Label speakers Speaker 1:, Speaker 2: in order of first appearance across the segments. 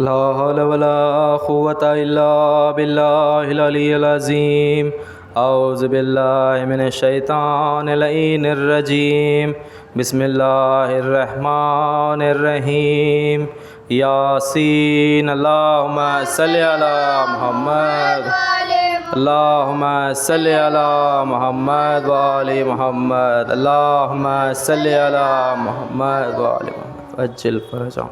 Speaker 1: لا حول ولا قوة إلا بالله العلي العظيم. أعوذ بالله من الشيطان اللعين الرجيم. بسم الله الرحمن الرحيم. ياسين. اللهم صل على محمد. اللهم صل على محمد وآل محمد. اللهم صل على محمد وآل محمد وعجل فرجهم.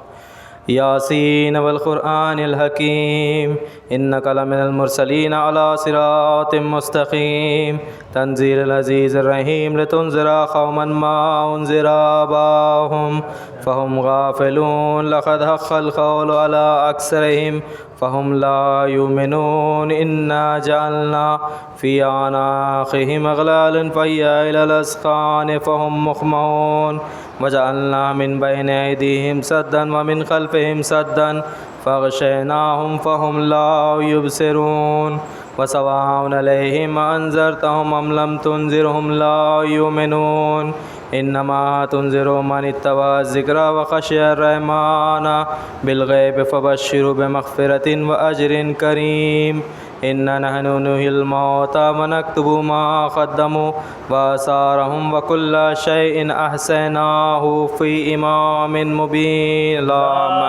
Speaker 1: ياسين والقرآن الحكيم إنك لمن المرسلين على صراط مستقيم. تنزيل العزيز الرحيم لتنذر قوما ما أنذر آباؤهم فهم غافلون. لقد حق القول على أكثرهم فهم لا يؤمنون. إنا جعلنا في أعناقهم أغلالا فهي إلى الأذقان فهم مقمحون. وجعلنا من بين أيديهم سدا ومن خلفهم سدا فأغشيناهم فهم لا يبصرون. وسواء عليهم أنذرتهم أم لم تنذرهم لا يؤمنون. إنما تنذر من اتبع الذكر وخشي الرحمن بالغيب فبشره بمغفرة وأجر كريم. إنا نحن نحيي الموتى ونكتب ما قدموا وآثارهم وكل شيء أحصيناه في إمام مبين. اللهم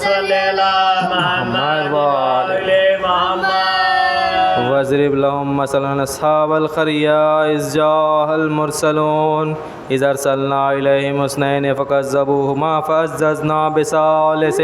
Speaker 2: صل على محمد وآل محمد.
Speaker 1: واضرب لهم مثلا أصحاب القرية إذ جاء المرسلون إذ أرسلنا إليهم اثنين فكذبوهما فعززنا بثالث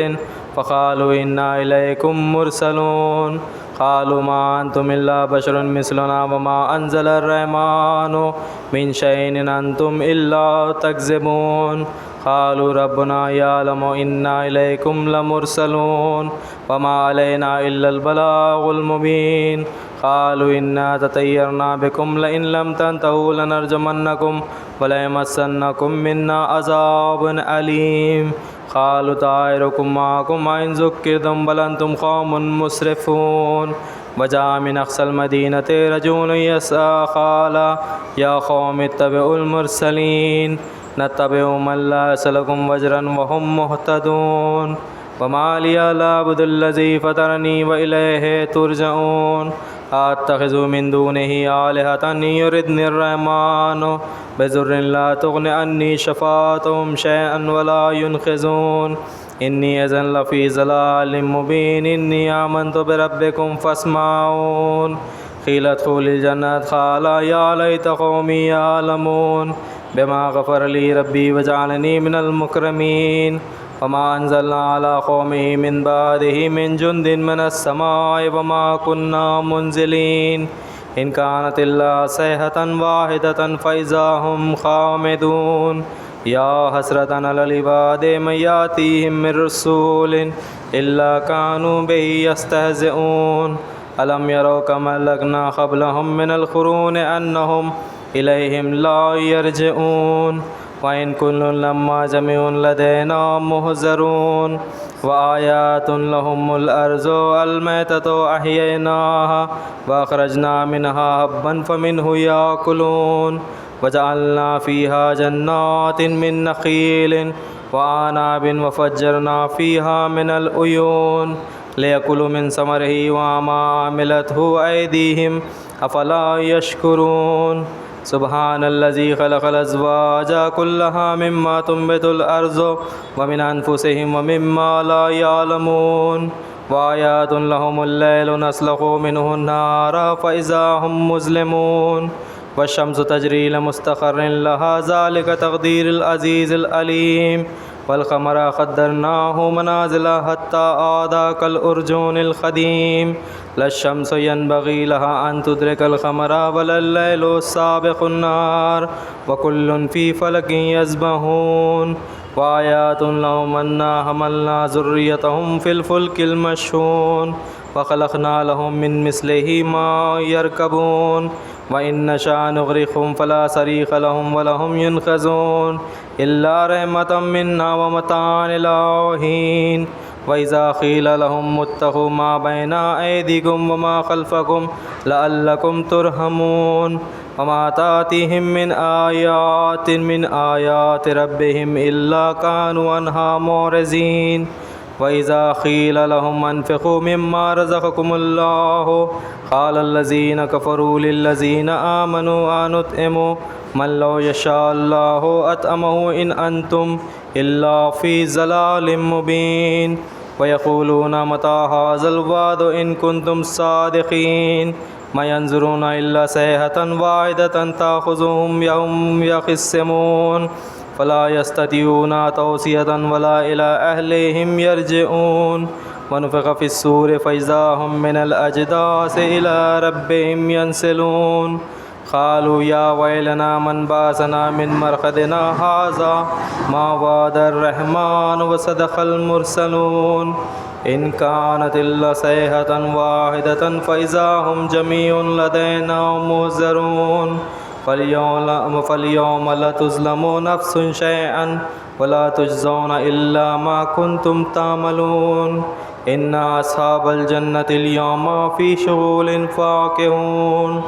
Speaker 1: فقالوا إنا إليكم مرسلون. قالوا ما أنتم إلا بشر مثلنا وما أنزل الرحمن من شيء إن أنتم إلا تكذبون. قالوا ربنا يعلم إنا إليكم لمرسلون وما علينا إلا البلاغ المبين. قالوا إنا تطيرنا بكم لئن لم تنتهوا لنرجمنكم وليمسنكم منا عذاب أليم. قالوا طائركم معكم وإن ذكرتم بل أنتم قوم مسرفون. وجاء من أقصى المدينة رجل يسعى قال يا قوم اتبعوا المرسلين نتبع من لا يسألكم أجرا وهم مهتدون. وما لي لا أعبد الذي فطرني وإليه ترجعون. أتخذ من دونه آلهة إن يردني الرحمن بضر لا تغن عني شفاعتهم شيئا ولا ينقذون. إني إذا لفي ضلال مبين. إني آمنت بربكم فاسمعون. قيل ادخلوا الجنة قال يا ليت قومي يعلمون بما غفر لي ربي وجعلني من المكرمين. وما أنزلنا على قومه من بعده من جند من السماء وما كنا منزلين. إن كانت إلا صيحة واحدة فإذا هم خامدون. يا حسرة على العباد من يأتيهم من رسول إلا كانوا به يستهزئون. ألم يروا كما أهلكنا قبلهم من القرون أنهم إليهم لا يرجعون. وإن كل لما جميع لدينا محضرون. وآيات لهم الأرض الميتة أحييناها وأخرجنا منها حبا فمنه يأكلون. وجعلنا فيها جنات من نخيل وأعناب وفجرنا فيها من العيون ليأكلوا من ثمره وما عملته أيديهم أفلا يشكرون. سبحان الذي خلق الأزواج كلها مما تنبت الأرض ومن أنفسهم ومما لا يعلمون. وآيات لهم الليل نسلخ منه النار فإذا هم مظلمون. والشمس تجري لمستقر لها ذلك تقدير العزيز العليم. والقمر قدرناه منازل حتى عاد كالأرجون القديم. لا الشمس ينبغي لها أن تدرك القمر ولا الليل سابق النهار وكل في فلك يسبحون. وآيات لهم أنا حملنا ذريتهم في الفلك المشحون وخلقنا لهم من مثله ما يركبون. وإن نشأ نغرقهم فلا صريخ لهم ولهم ينقذون إلا رحمة منا ومتاعا إلى حين. وإذا قيل لهم اتقوا ما بين أيديكم وما خلفكم لعلكم ترحمون. وما تأتيهم من آيات من آيات ربهم إلا كانوا عنها معرضين. وإذا قيل لهم أنفقوا مما رزقكم الله قال الذين كفروا للذين آمنوا أنطعم من لو يشاء الله أطعمه إن أنتم إلا في ضلال مبين ويقولون متى هذا الوعد إن كنتم صادقين ما ينظرون إلا صيحة واحدة تأخذهم يوم يخصمون فلا يستطيعون توصية ولا إلى أهلهم يرجعون ونفخ في الصور فإذا هم من الأجداث إلى ربهم ينسلون قالوا يا ويلنا من بعثنا من مرقدنا هذا ما وعد الرحمن وصدق المرسلون إن كانت إلا صيحة واحدة فإذا هم جميع لدينا محضرون فاليوم لا تظلم نفس شيئا ولا تجزون إلا ما كنتم تعملون إن أصحاب الجنة اليوم في شغل فاكهون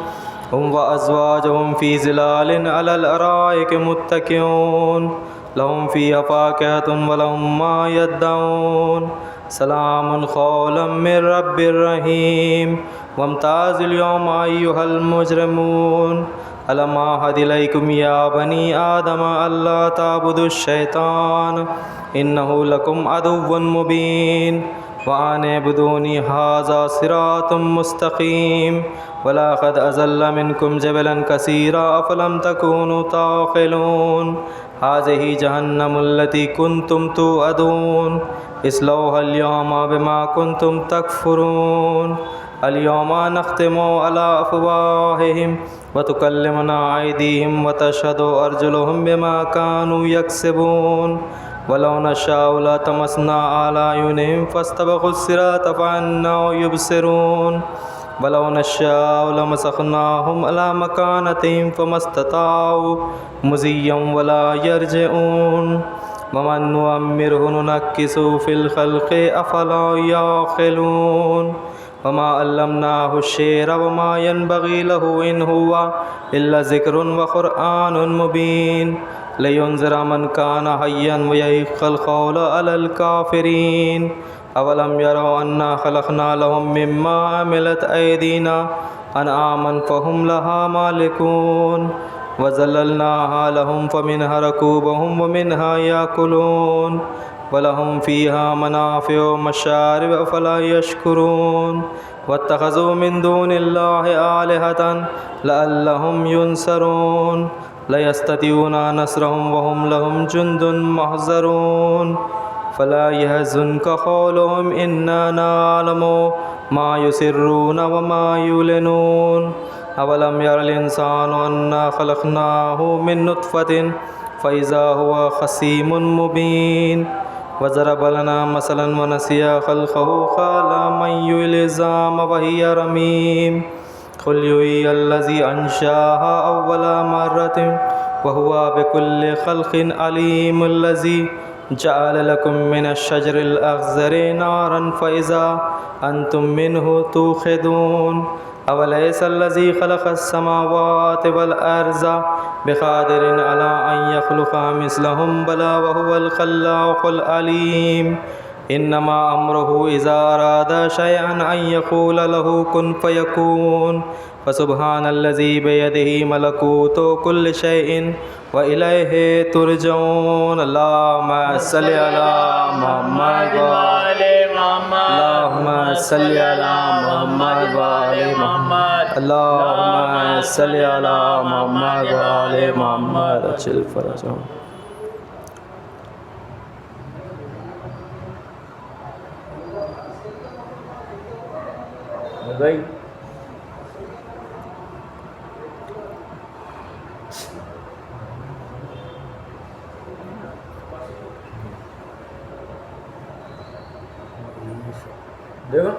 Speaker 1: هم وأزواجهم في ظلال على الأرائك متكئون لهم فيها فاكهة ولهم ما يدعون سلام قولا من رب رحيم وامتازوا اليوم أيها المجرمون ألم أعهد إليكم يا بني آدم ألا تعبدوا الشيطان إنه لكم عدو مبين وأن اعبدوني هذا صراط مستقيم ولقد أزل منكم جبلا كثيرا أفلم تكونوا تعقلون هذه جهنم التي كنتم توعدون اصلوها اليوم بما كنتم تكفرون اليوم نختم على أفواههم وتكلمنا أيديهم وتشهد أرجلهم بما كانوا يكسبون ولو نشاء لطمسنا على أعينهم فاستبقوا الصراط فأنى يبصرون ولو نشاء لمسخناهم على مكانتهم فما استطاعوا مضيا ولا يرجعون ومن نؤمره ننكسه في الخلق أفلا يعقلون وما علمناه الشعر وما ينبغي له إن هو إلا ذكر وقرآن مبين لينذر من كان حيا ويحق القول على الكافرين أولم يروا أنا خلقنا لهم مما عملت أيدينا أنعاما فهم لها مالكون وذللناها لهم فمنها ركوبهم ومنها يأكلون ولهم فيها منافع ومشارب أفلا يشكرون واتخذوا من دون الله آلهة لعلهم ينصرون لا يستطيعون نصرهم وهم لهم جند محضرون فلا يحزنك قولهم إنا نعلم ما يسرون وما يعلنون أولم ير الإنسان أنا خلقناه من نطفة فإذا هو خصيم مبين وضرب لنا مثلا ونسي خلقه قال من يحيي العظام وهي رميم قل يحيي الذي أنشأها أول مرة وهو بكل خلق عليم الذي جعل لكم من الشجر الأخضر نارا فإذا أنتم منه توقدون أوليس الذي خلق السماوات والأرض بقادر على أن يخلق مثلهم بلى وهو الخلاق العليم إنما أمره إذا أراد شيئا أن يقول له كن فيكون فسبحان الذي بيده ملكوت كل شيء وإليه ترجعون اللهم صل على محمد وآل محمد اللهم صل على محمد وآل محمد اللهم صل على محمد وآل محمد اجل فرجهم
Speaker 2: دیکھو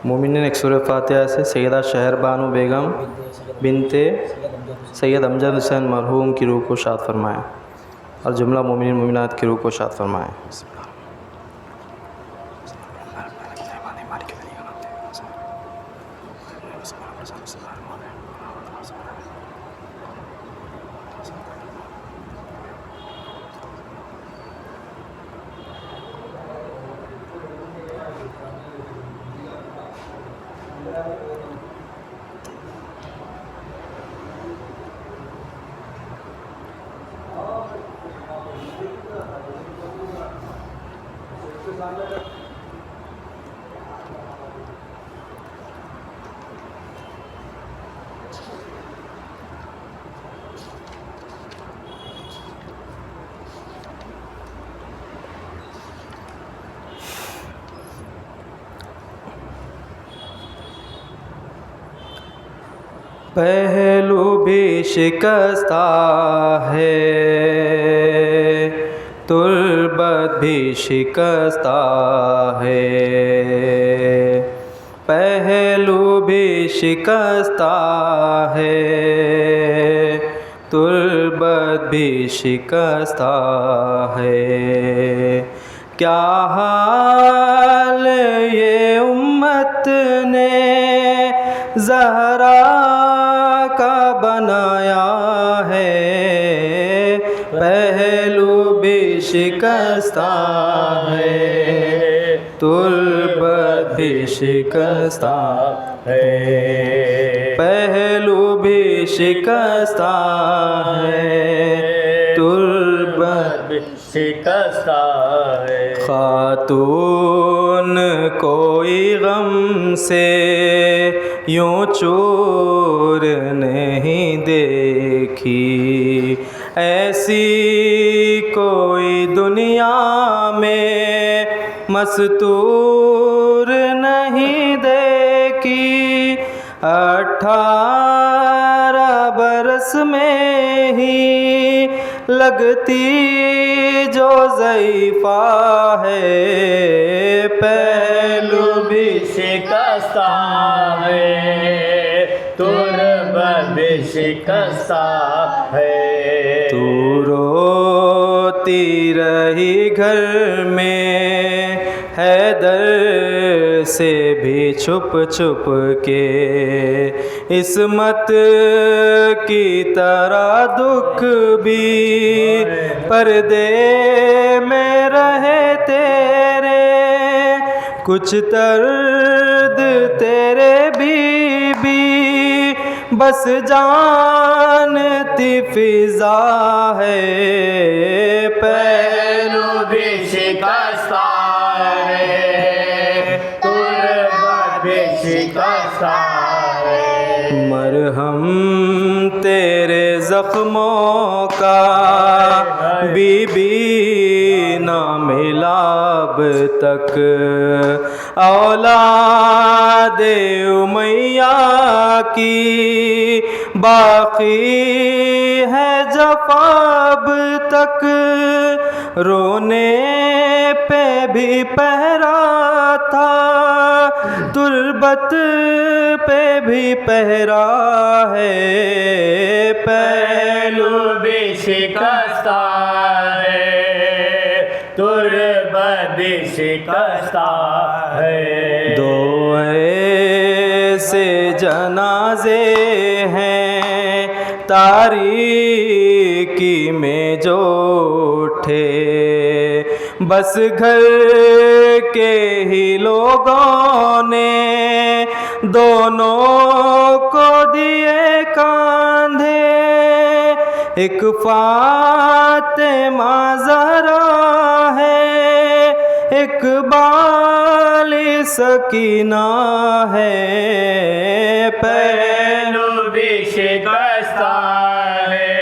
Speaker 1: مومنین ایک سورہ فاتحہ سے سیدہ شہر بانو بیگم بنت سید امجد حسین مرحوم کی روح کو شاد فرمایا. اور جملہ مومنین مومنات کی روح کو شاد فرمائیں. پہلو بھی شکستہ ہے، تربت بھی شکستہ ہے، پہلو بھی شکستہ ہے، تربت بھی شکستہ ہے. کیا حال یہ امت نے زہرا کا بنایا ہے، پہلو بھی شکستہ ہے، تربت بھی شکستہ ہے، پہلو بھی شکستہ ہے، تربت بھی
Speaker 2: شکستہ ہے.
Speaker 1: خاتون کوئی غم سے یوں چور نہیں دیکھی، ایسی کوئی دنیا میں مستور نہیں دیکھی. 18 برس میں ہی لگتی جو ضعیفہ ہے، پہلو بھی
Speaker 2: شکستہ ہے، تربت بھی شکستہ ہے.
Speaker 1: تو روتی رہی گھر میں حیدر سے بھی چھپ چھپ کے، عصمت کی طرح دکھ بھی پردے میں رہے تیرے، کچھ درد تیرے بھی بس جانتی فضا ہے،
Speaker 2: پہلو بھی شکستہ ہے، تربت بھی شکستہ ہے.
Speaker 1: مرہم تیرے زخموں کا بی بی نہ ملا اب تک، اولاد امیہ کی باقی ہے جفا اب تک. رونے پہ بھی پہرا تھا، تربت پہ بھی پہرا ہے،
Speaker 2: پہلو بھی شکستہ ہے، تربت بھی شکستہ ہے.
Speaker 1: دو ایسے جنازے ہیں تاریکی میں جو اٹھے، بس گھر کے ہی لوگوں نے دونوں کو دیے کاندھے. ایک فاطمہ زہرا ہے، ایک بالی سکینہ ہے،
Speaker 2: پہلو بھی شکستہ ہے،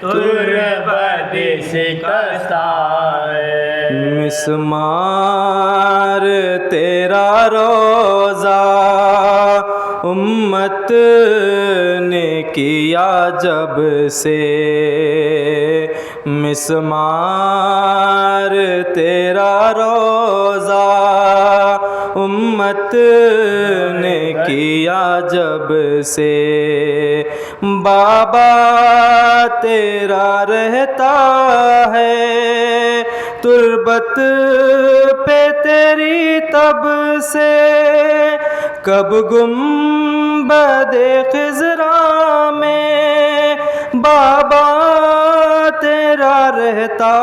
Speaker 2: تربت بھی شکستہ ہے.
Speaker 1: مسمار تیرا روزہ امت نے کیا جب سے، مسمار تیرا روزہ امت نے کیا جب سے بابا تیرا رہتا ہے تربت پہ تیری تب سے کب گنبد خضرا میں بابا تیرا رہتا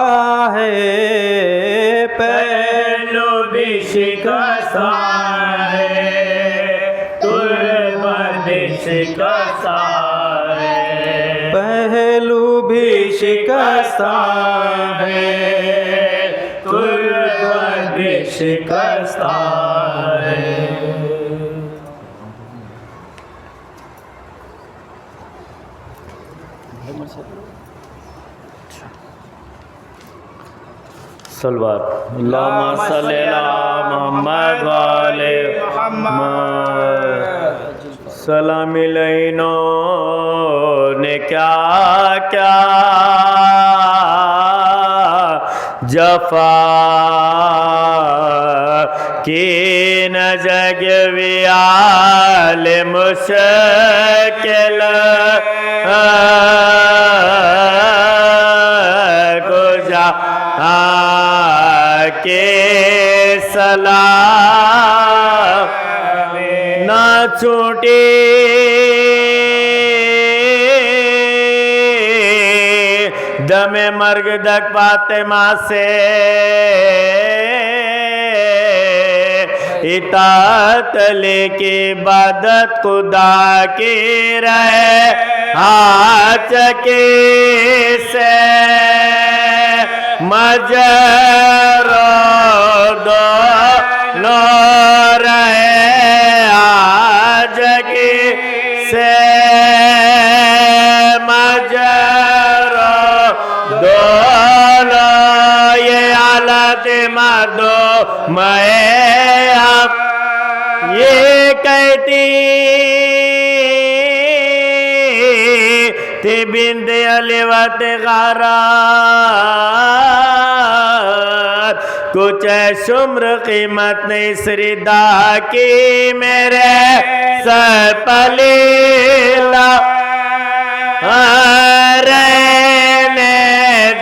Speaker 1: ہے
Speaker 2: پہلو بھی شکستہ ہے تربت شکستہ ہے
Speaker 1: پہلو بھی شکستہ ہے
Speaker 2: تربت بھی شکستہ ہے صلوات اللہم صلی علی محمد والے محمد سلام علیہ نے کیا کیا جفا کی نہ جگ ویال مشکل گجا کے سلام نہ چھوٹی دم مرگ دک فاطمہ سے اطاعت لے کے عبادت خدا کی رہے ہاتھ کے سے مجرد نو رہے آج کی سے مجرد یہ حالت مردو میں اب یہ کہتی تھی بند علیوت غارات کچھ شمر قیمت نہیں سریدہ کی میرے سر پلیلا رہنے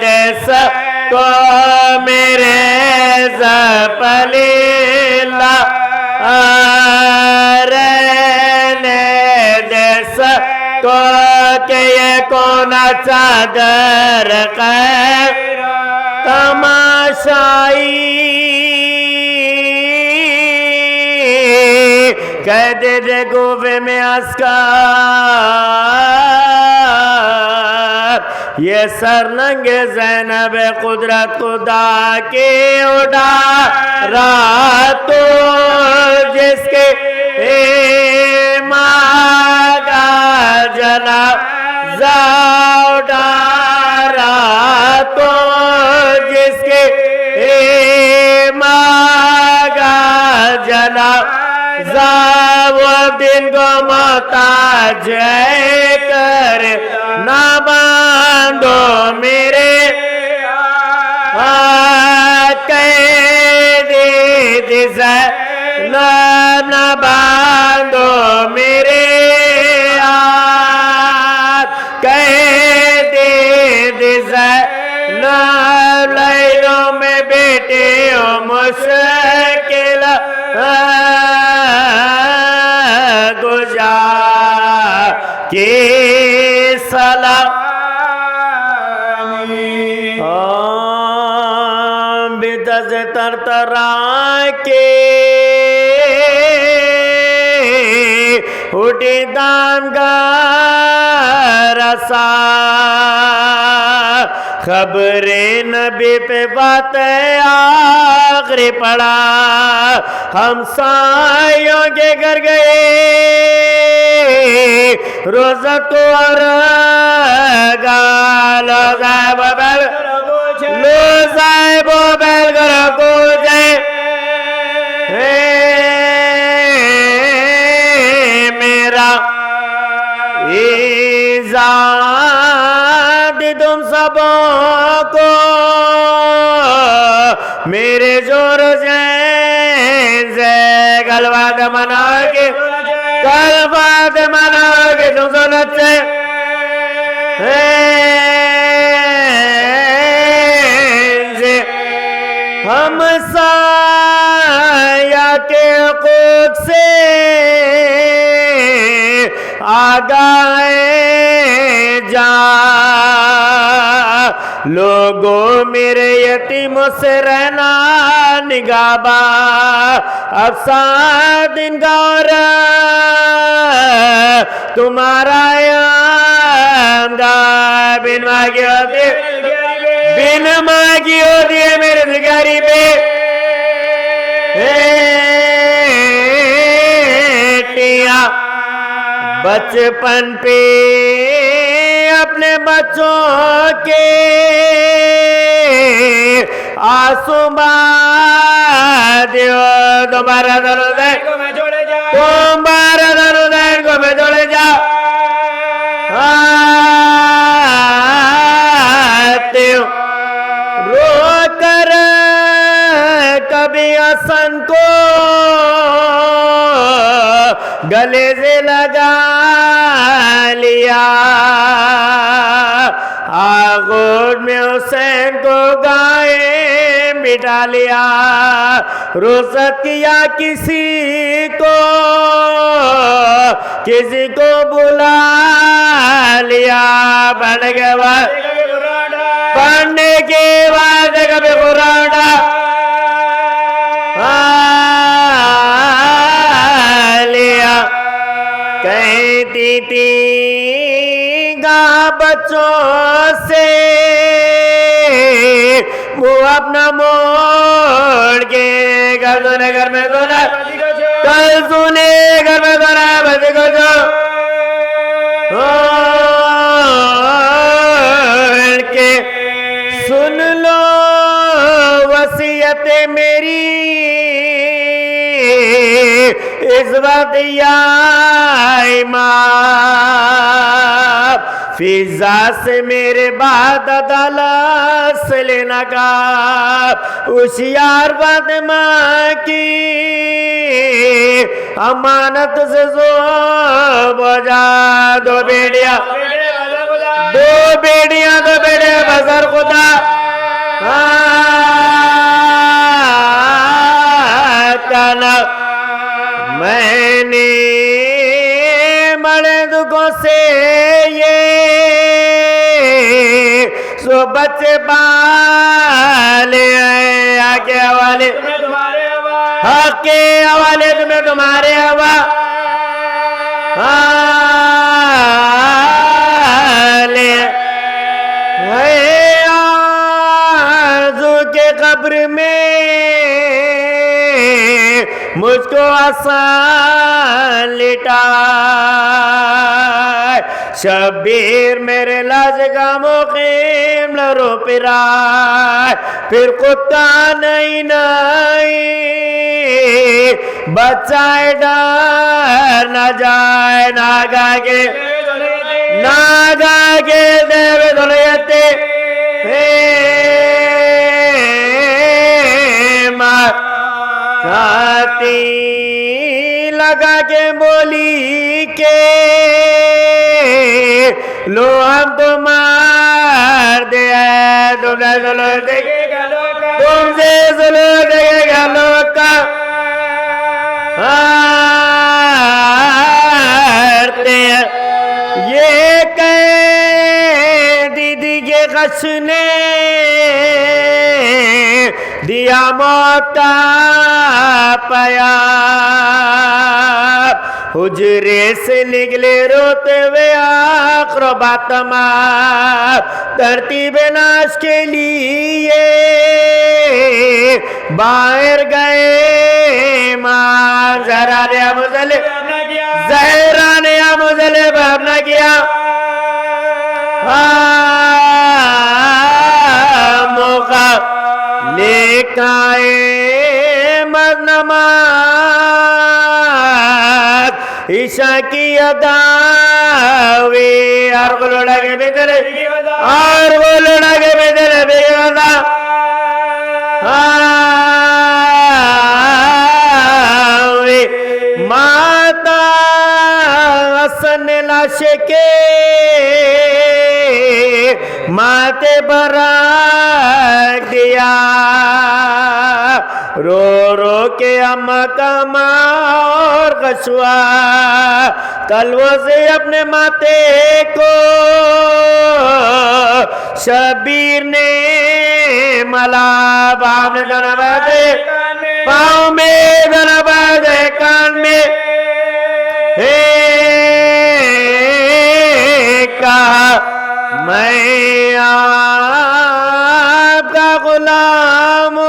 Speaker 2: دے سکو میرے سر پلیلا رہنے دے سکو کہ یہ کون چادر خیر تماشائی کہہ دے دے گوبے میں اسکار یہ سرنگ زینب قدرت خدا کی اڑا راتو جس کے ماغا جنا زاؤڈا راتو جس کے ماغا جنا زاو دن کو محتاج کر نہ باندھو میرے قید زینب نہ باندھو میرے قید زینب لیلوں میں بیٹے ہو مشکل گزار کی سلامی بدز ترترا کے اٹھی دانگار رسا خبر نبی پہ فاتح آخری پڑا ہم سائیوں کے گھر گئے روزہ تو لو صاحب و بیل گھر کو جائے میرا ایزاد تم سبوں کو میرے زور سے کل فاطمہ نہ ہوگی کل فاطمہ نہ ہوگی تم سنت سے ہم سایہ کے حقوق سے آگاہ جا لوگوں میرے یتیموں سے رہنا نگابا اب 7 دن کا اور تمہارا بن مانگی ہوتی ہے میرے بھکاری پہ بچپن پہ اپنے بچوں کے آنسو دیو دوبارہ درود تمہارا درود کو میں جوڑے جا رو کر کبھی حسن کو گلے سے لگا لیا آغوش میں حسین کو گائے مٹا لیا رخصت کیا کسی کو بلا لیا پڑھنے کے بعد کبھی قرآن لیا کہتی تھی گا بچوں سے وہ اپنا موڑ کے گھر میں سونا کل سنے گھر میں سونا بچے کو جو کے سن لو وصیت میری اس وقت یا امام فضا سے میرے بعد عدالت سے لینا کا ہوشیار فاطمہ کی امانت سے زوب ہو جا دو بیٹیاں بزر خدا کانا میں نے بڑے دکھوں سے یہ سو بچے پالے ہیں حق کے حوالے تمہیں تمہارے حوالے آرزو کے قبر میں مجھ کو آسان لٹا شبیر میرے لاج کا مقیم لرو پرائے پھر کتا نہیں بچائے ڈر نہ جائے ناگا کے دیوے دھلیتے چھاتی لگا کے بولی کے لو ہم تو مار دے تم سے ظلم دیکھے گا لوگ کا یہ دیدی کے غش نے دیا موت کا پیام حجرے سے نکلے روتے ہوئے اقربا تمام ترتیب ناش کے لیے باہر گئے ماں زہرا نے ابو ذلب اپنا کیا موقع لے کائے نماز عشاء کی اداوی اور وہ لوڑا کے بھیتر عاشقے ماتھے پر رکھ دیا رو رو کے اماں کا اور قصوا تلووں سے اپنے ماتھے کو شبیر نے ملا باپ نے گنا بادے پاؤں میں گنا بادے کان میں کہا میں آپ کا غلام ہوں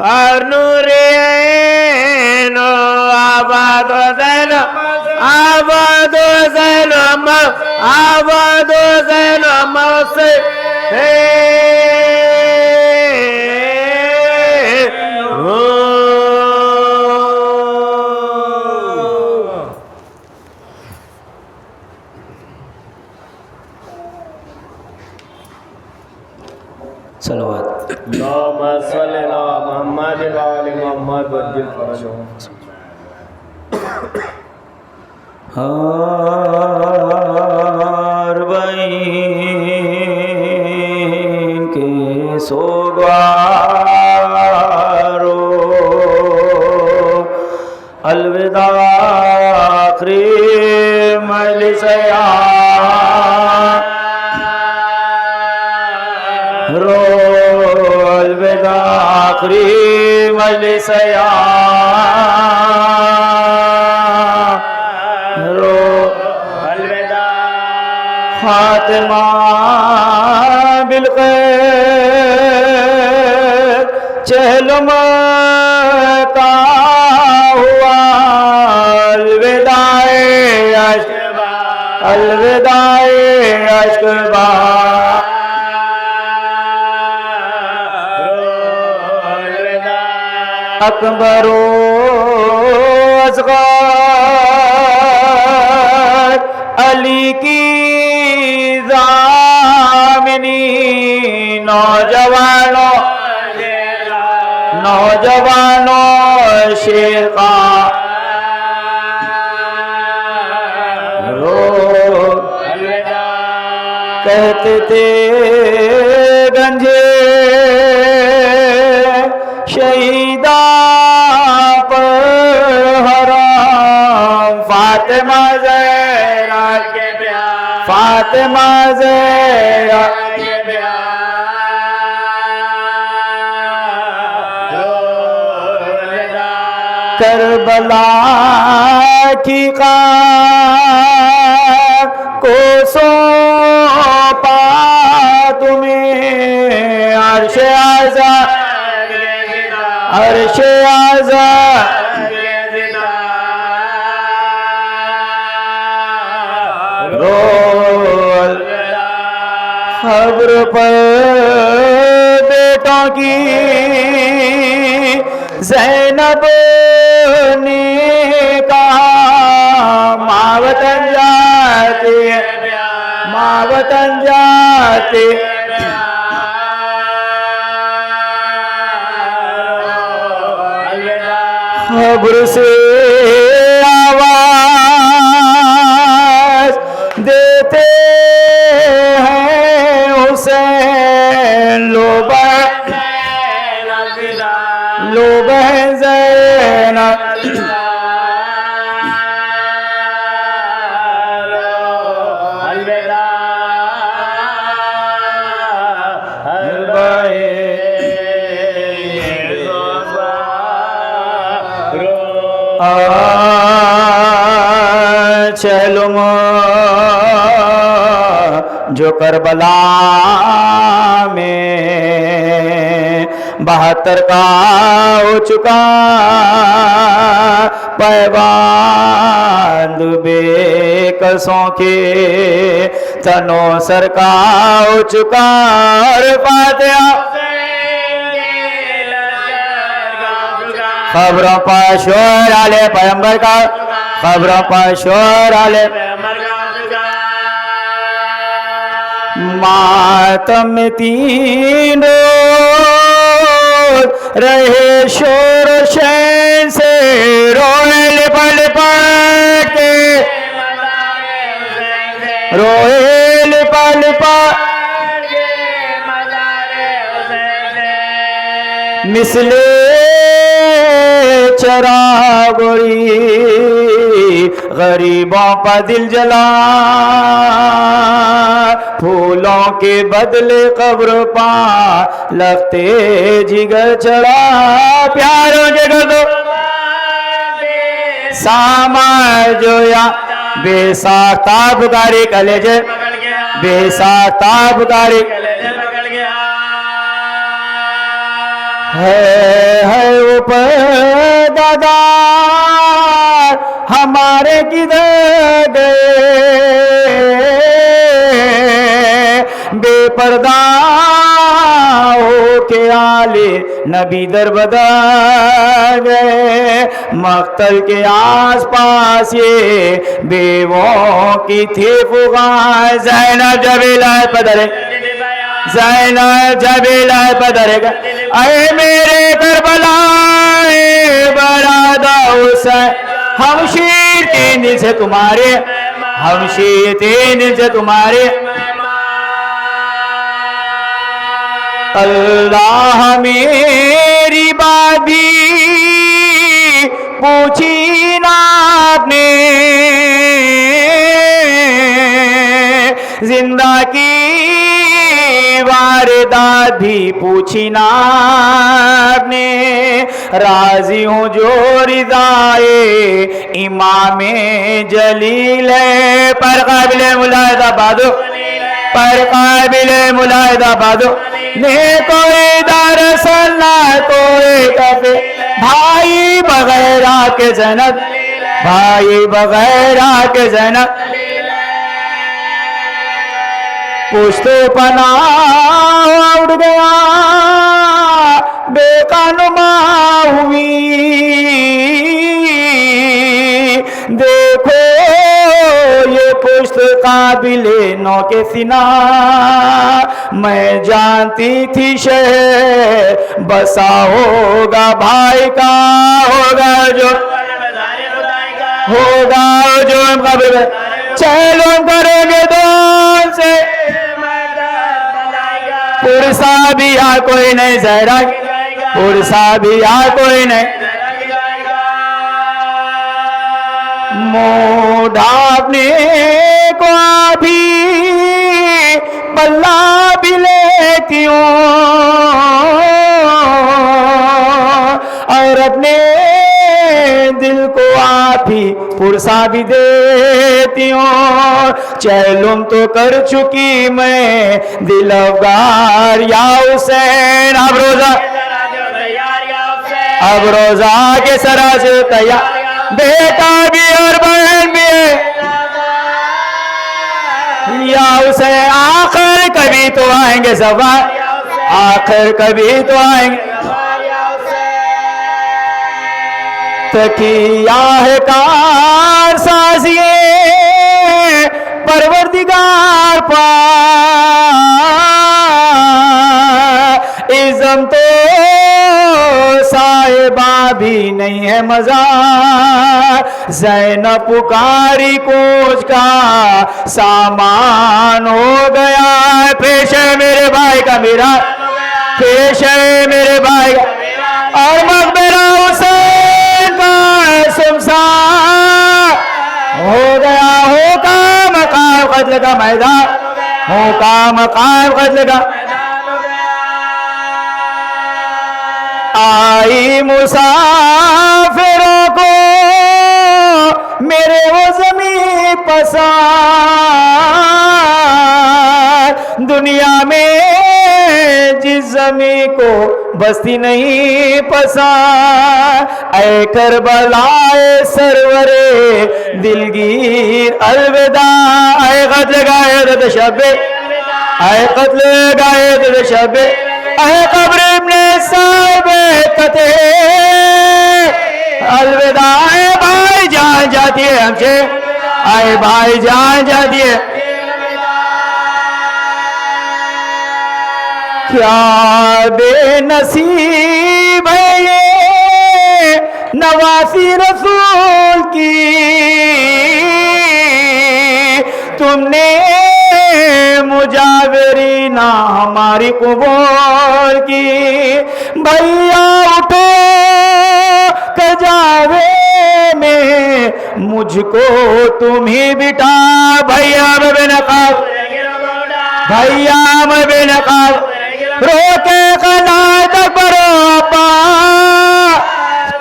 Speaker 2: اور نور عین آباد حسین آباد حسین آباد حسین سے
Speaker 1: صلوات
Speaker 2: اللہم صلی اللہ محمد وآل محمد وجل فرجو
Speaker 1: اربعین کے سوگوارو الوداع آخری مجلس رو الوداع آخری مجلس رو الوداع خاتمہ بالخیر چہلم کا ہوا الوداع عشق الوداع عشق با اکبر و اصغر علی کی ضامنی نوجوانوں شیخا رو کہتے تھے گنجے شہیدہ پر حرام فاطمہ زہرا کے پیار فاطمہ زہرا کے پیار کربلا کی خاک کو سونپا تمہیں عرش اعظم عرش اعظم رول خبر پر بیٹوں کی زینب نے کہا ماں وطن جاتے ماں وطن جاتے خبر سے آواز دیتے ہیں حسین لو بہن زینب چلم جو کربلا میں 72 کا ہو چکا پیبند بے کسوں کے تنوں سر کا ہو چکا اور فاتحہ خبروں پر شور آلے پیغمبر کا خبروں پر شور آلے پیغمبر کا ماتم 3 روز رہے شور و شین سے روئے لپٹ کے
Speaker 2: روئے لپا لپا مثل چراغوئی غریبوں پا دل جلا پھولوں کے بدلے قبر پا لگتے جگر چڑھا پیاروں جگر دو ساما جویا بے ساختہ بکاری کلیج بے ساختہ بکاری ہے اوپر دادا ہمارے کدھر گئے بے پردہ ہو کے آلے نبی در بدر گئے مقتل کے آس پاس یہ بیووں کی تھی فغاں زینب جبیلہ پدرے زینب جبیلہ پدرے گا اے میرے کربلا اے برادہ حسین ہم شیر تین دل سے تمہارے ہم شیر تین دل سے تمہارے اللہ میری بات بھی پوچھی نا آپ نے زندہ کی واردات بھی پوچھی نا آپ نے راضی ہوں جو رضائے امام جلیل ہے پر قابل ملاحظہ بادو پر قابل ملاحظہ بادو نے کوئی دار سلنا کوئی کفے بھائی بغیرہ کے زینب بھائی بغیرہ کے زینب پشت پناہ اٹھ گیا بے قانما ہوئی دیکھو یہ پشت قابل نو کے سنا میں جانتی تھی شہر بسا ہوگا بھائی کا ہوگا جو ہم قبر چلو ہم کریں گے دون سے پرسا بھی آ کوئی نہیں زہرا پرسا بھی آ کوئی نہیں منہ ڈھانپنے کو بھی بلہ بھی لیتی ہوں اور اپنے دل کو آپ ہی پرسا بھی دیتی ہوں چیلم تو کر چکی میں دل افگار یا حسین اب روزہ کے سرا سے تیار بیٹا بھی اور بہن بھی ہے یا حسین آخر کبھی تو آئیں گے سوار آخر کبھی تو آئیں گے تکیہ ہے کار سازیے پروردگار پاک ازم تو صاحبہ بھی نہیں ہے مزار زینب پکاری کوچ کا سامان ہو گیا پیش ہے میرے بھائی کا میرا پیش ہے میرے بھائی کا اور مقبرہ حسین کا سمسار ہو گیا ہو کا مقام قتل کا میدان ہو کا مقام قتل کا آئی مسافروں کو میرے وہ زمین پسند دنیا میں جس زمین کو بستی نہیں پسند اے کربلائے سرورے دلگیر الوداع اے قتل گائے دد شبے اے قتل گائے دد شبے اے قبر ابن صاحب قطع الوداع اے بھائی جان جاتی ہے ہم سے اے بھائی جان جاتی ہے کیا بے نصیب ہے یہ نواسی رسول کی تم نے مجاوری نہ ہماری قبول کی بھیا اٹھو کجاوے میں مجھ کو تم ہی بٹھا بھیا میں بے نقاب بھیا میں بے نقاب روکے قناعت کرو پا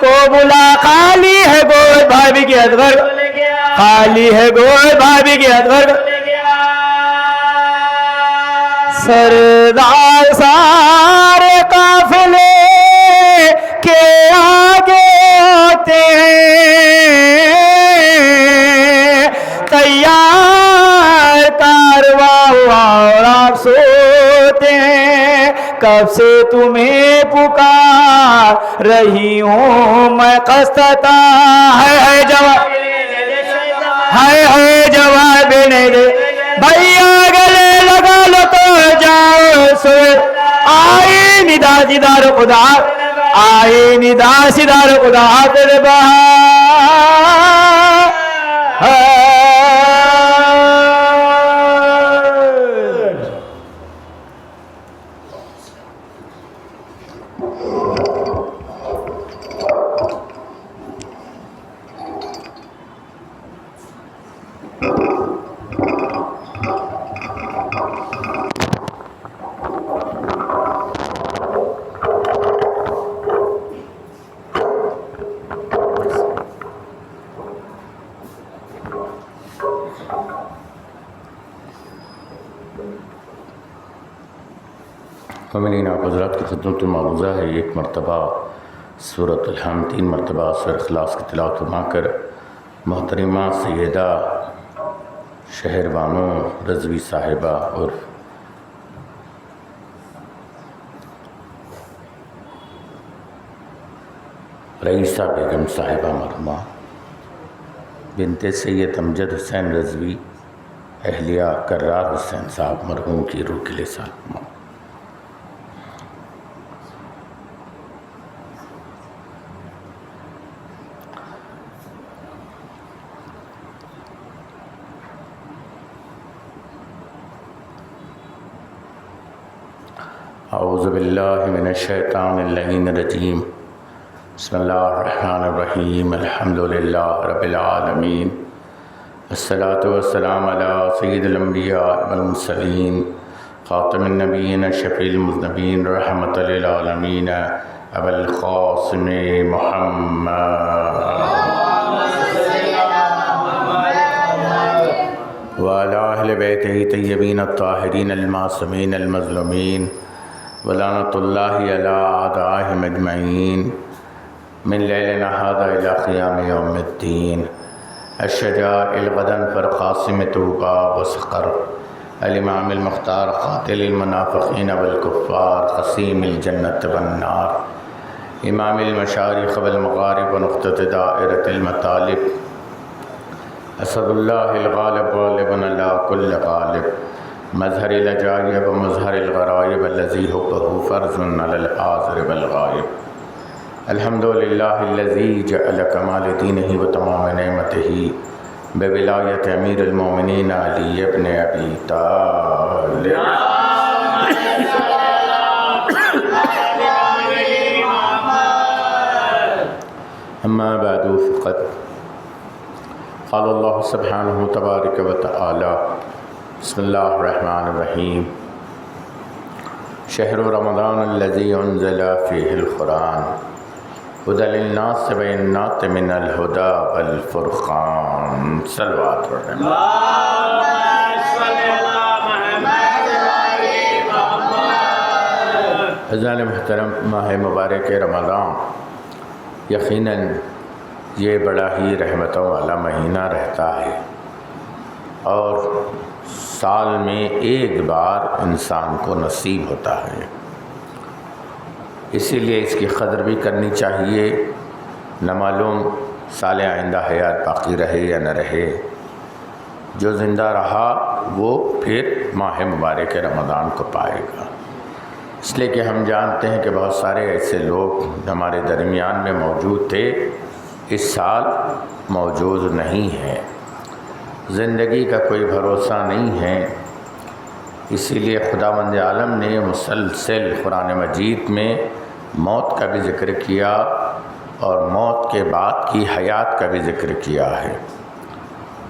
Speaker 2: کو بلا خالی ہے گوئے بھابی کی ادغر خالی ہے گوئے بھابی کی ادغر سردار سارے قافلے کے آگے ہوتے ہیں تیار کارواں اور آپ سوتے ہیں کب سے تمہیں پکار رہی ہوں میں قصتا ہے جواب جواب نہیں دے بھیا گلے لگا لو تو جاؤ سوئے آئی ندا سیدار خدا آئی ندا سیدار خدا تیرے بہار
Speaker 3: مومنین آپ حضرات کی خدمت میں معروضہ ہے ایک مرتبہ سورۃ الحمد 3 مرتبہ سورۃ اخلاص کی تلاوت فرما کر محترمہ سیدہ شہر بانو رضوی صاحبہ اور رئیسہ بیگم صاحبہ مرحومہ بنت سید امجد حسین رضوی اہلیہ کرار حسین صاحب مرحوم کی روح کے لیے سلام اعوذ باللہ من الشیطان اللعین الرجیم بسم اللہ الرحمن الرحیم الحمدللہ رب العالمین الصلاة والسلام علی سید الانبیاء والمرسلین خاتم النبیین شفیع المذنبین رحمت للعالمین ابو القاسم محمد وعلی اہل بیتہ طیبین الطاہرین المعصومین المظلومین ولعنت اللہ علی اعدائہم اجمعین من لیلنا هذا الى قیام یوم الدین الشجاع الغدن پر قاسم توبہ وسقر الامام المختار قاتل المنافقین والکفار قسیم الجنت والنار امام المشارق والمغارب ونقطة دائرة المطالب اسد اللہ الغالب غالب علی کل غالب مظہر العجائب و مظہر الغرائب الذی حبہ فرض علی الحاضر والغائب الحمدللہ الذی جعل کمال دینہ و تمام نعمتہ بولایت امیر المومنین علی ابن ابی طالب اما بعد فقد قال اللہ سبحانہ تبارک و تعالی بسم اللہ الرحمن الرحیم شہر رمضان الذی انزل فیہ القرآن هدى للناس بینات من الہدى والفرقان صلوات عزیزان محترم ماہ مبارک رمضان یقیناً یہ بڑا ہی رحمتوں والا مہینہ رہتا ہے اور سال میں ایک بار انسان کو نصیب ہوتا ہے اسی لیے اس کی قدر بھی کرنی چاہیے نہ معلوم سال آئندہ حیات باقی رہے یا نہ رہے جو زندہ رہا وہ پھر ماہ مبارک رمضان کو پائے گا اس لیے کہ ہم جانتے ہیں کہ بہت سارے ایسے لوگ ہمارے درمیان میں موجود تھے اس سال موجود نہیں ہیں زندگی کا کوئی بھروسہ نہیں ہے، اسی لیے خداوند عالم نے مسلسل قرآن مجید میں موت کا بھی ذکر کیا اور موت کے بعد کی حیات کا بھی ذکر کیا ہے۔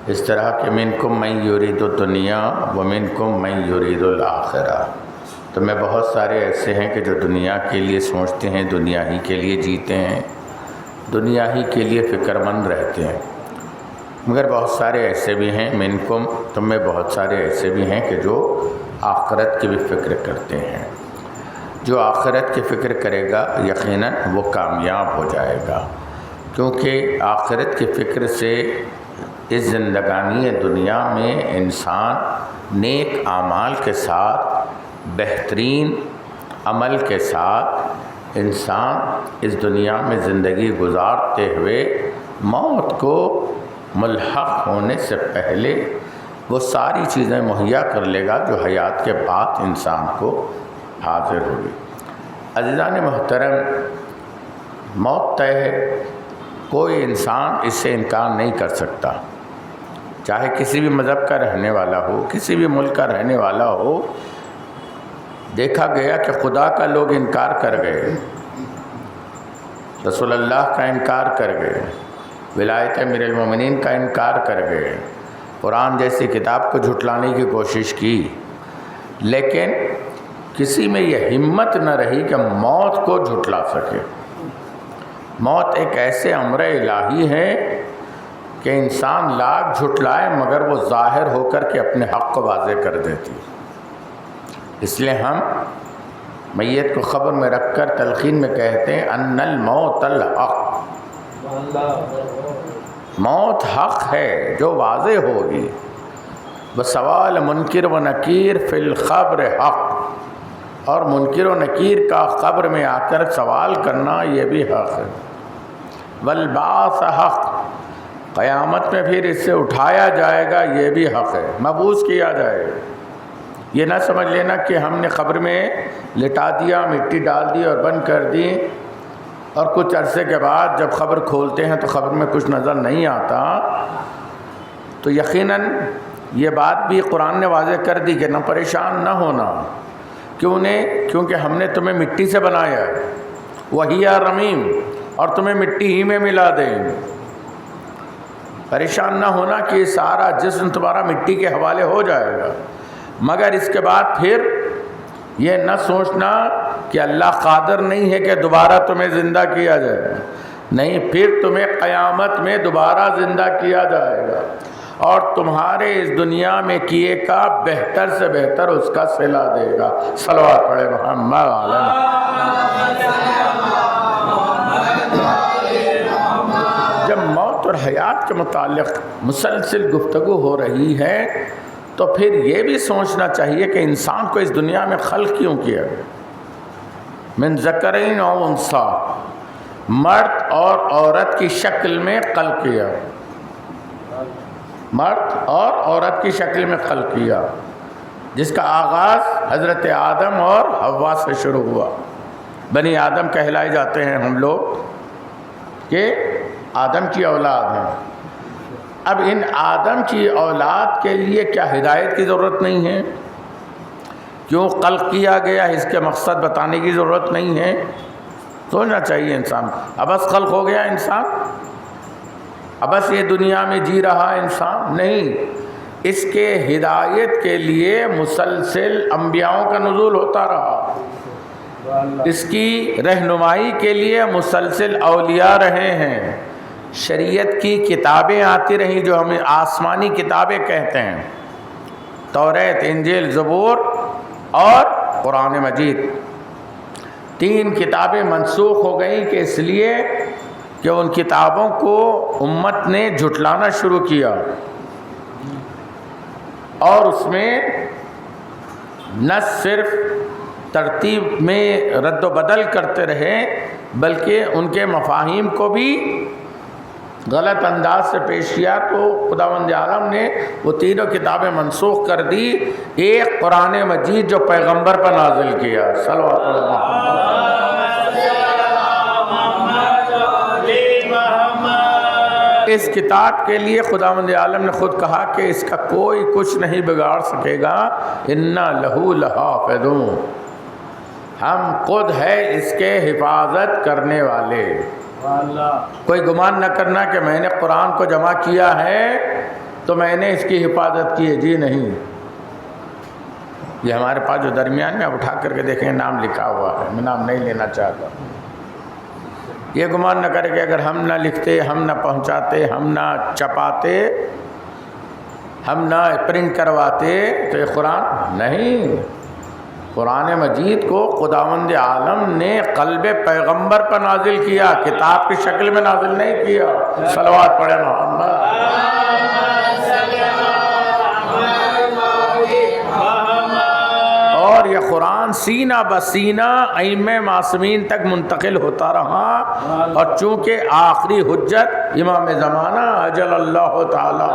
Speaker 3: اس طرح کہ منکم من یرید الدنیا ومنکم من یرید الآخرہ، تو میں بہت سارے ایسے ہیں کہ جو دنیا کے لیے سوچتے ہیں، دنیا ہی کے لیے جیتے ہیں، دنیا ہی کے لیے فکر مند رہتے ہیں، مگر بہت سارے ایسے بھی ہیں، منکم تم میں بہت سارے ایسے بھی ہیں کہ جو آخرت کی بھی فکر کرتے ہیں۔ جو آخرت کی فکر کرے گا یقیناً وہ کامیاب ہو جائے گا، کیونکہ آخرت کی فکر سے اس زندگانی دنیا میں انسان نیک اعمال کے ساتھ، بہترین عمل کے ساتھ انسان اس دنیا میں زندگی گزارتے ہوئے موت کو ملحق ہونے سے پہلے وہ ساری چیزیں مہیا کر لے گا جو حیات کے بعد انسان کو حاضر ہوگی۔ عزیزان محترم، موت طے ہے، کوئی انسان اس سے انکار نہیں کر سکتا، چاہے کسی بھی مذہب کا رہنے والا ہو، کسی بھی ملک کا رہنے والا ہو۔ دیکھا گیا کہ خدا کا لوگ انکار کر گئے، رسول اللہ کا انکار کر گئے، ولایت امیر المومنین کا انکار کر گئے، قرآن جیسی کتاب کو جھٹلانے کی کوشش کی، لیکن کسی میں یہ ہمت نہ رہی کہ موت کو جھٹلا سکے۔ موت ایک ایسے امر الہی ہے کہ انسان لاکھ جھٹلائے مگر وہ ظاہر ہو کر کے اپنے حق کو واضح کر دیتی۔ اس لیے ہم میت کو خبر میں رکھ کر تلقین میں کہتے ہیں ان الموت الحق، موت حق ہے جو واضح ہوگی، بسوال منکر و نکیر فی القبر حق، اور منکر و نکیر کا قبر میں آ کر سوال کرنا یہ بھی حق ہے، والبعث حق، قیامت میں پھر اس سے اٹھایا جائے گا یہ بھی حق ہے، مبعوث کیا جائے گا۔ یہ نہ سمجھ لینا کہ ہم نے قبر میں لٹا دیا، مٹی ڈال دی اور بند کر دی، اور کچھ عرصے کے بعد جب قبر کھولتے ہیں تو قبر میں کچھ نظر نہیں آتا، تو یقیناً یہ بات بھی قرآن نے واضح کر دی کہ نہ پریشان نہ ہونا، کیونکہ ہم نے تمہیں مٹی سے بنایا ہے، وہی رمیم، اور تمہیں مٹی ہی میں ملا دیں گے۔ پریشان نہ ہونا کہ یہ سارا جسم تمہارا مٹی کے حوالے ہو جائے گا، مگر اس کے بعد پھر یہ نہ سوچنا کہ اللہ قادر نہیں ہے کہ دوبارہ تمہیں زندہ کیا جائے، نہیں، پھر تمہیں قیامت میں دوبارہ زندہ کیا جائے گا، اور تمہارے اس دنیا میں کیے کا بہتر سے بہتر اس کا صلہ دے گا۔ صلوات پڑھے محمد علیہ۔ جب موت اور حیات کے متعلق مسلسل گفتگو ہو رہی ہے تو پھر یہ بھی سوچنا چاہیے کہ انسان کو اس دنیا میں خلق کیوں کیا گیا؟ من ذکرین و انثی، مرد اور عورت کی شکل میں خلق کیا، مرد اور عورت کی شکل میں خلق کیا، جس کا آغاز حضرت آدم اور حوا سے شروع ہوا۔ بنی آدم کہلائے جاتے ہیں ہم لوگ کہ آدم کی اولاد ہیں۔ اب ان آدم کی اولاد کے لیے کیا ہدایت کی ضرورت نہیں ہے؟ کیوں خلق کیا گیا اس کے مقصد بتانے کی ضرورت نہیں ہے؟ سوچنا چاہیے انسان کو۔ اب بس خلق ہو گیا انسان، اب بس یہ دنیا میں جی رہا انسان؟ نہیں، اس کے ہدایت کے لیے مسلسل انبیاؤں کا نزول ہوتا رہا، اس کی رہنمائی کے لیے مسلسل اولیاء رہے ہیں، شریعت کی کتابیں آتی رہیں جو ہمیں آسمانی کتابیں کہتے ہیں، توریت، انجیل، زبور اور قرآن مجید۔ 3 کتابیں منسوخ ہو گئیں کہ اس لیے کہ ان کتابوں کو امت نے جھٹلانا شروع کیا، اور اس میں نہ صرف ترتیب میں رد و بدل کرتے رہے بلکہ ان کے مفاہیم کو بھی غلط انداز سے پیش کیا، تو خداوند عالم نے وہ 3 کتابیں منسوخ کر دی، ایک قرآن مجید جو پیغمبر پر نازل کیا۔ صلوات اس کتاب کے لیے خداوند عالم نے خود کہا کہ اس کا کوئی کچھ نہیں بگاڑ سکے گا، انا لہو لحافظون، ہم خود ہے اس کے حفاظت کرنے والے۔ کوئی گمان نہ کرنا کہ میں نے قرآن کو جمع کیا ہے تو میں نے اس کی حفاظت کی ہے، جی نہیں۔ یہ ہمارے پاس جو درمیان میں آپ اٹھا کر کے دیکھیں نام لکھا ہوا ہے، میں نام نہیں لینا چاہتا۔ یہ گمان نہ کرے کہ اگر ہم نہ لکھتے، ہم نہ پہنچاتے، ہم نہ چھپاتے، ہم نہ پرنٹ کرواتے تو یہ قرآن نہیں۔ قرآن مجید کو خداوند عالم نے قلب پیغمبر پر نازل کیا، کتاب کی شکل میں نازل نہیں کیا۔ صلوات پڑھے محمد۔ اور یہ قرآن سینہ بسینہ ائمہ معصومین تک منتقل ہوتا رہا، اور چونکہ آخری حجت امام زمانہ اجل اللہ تعالی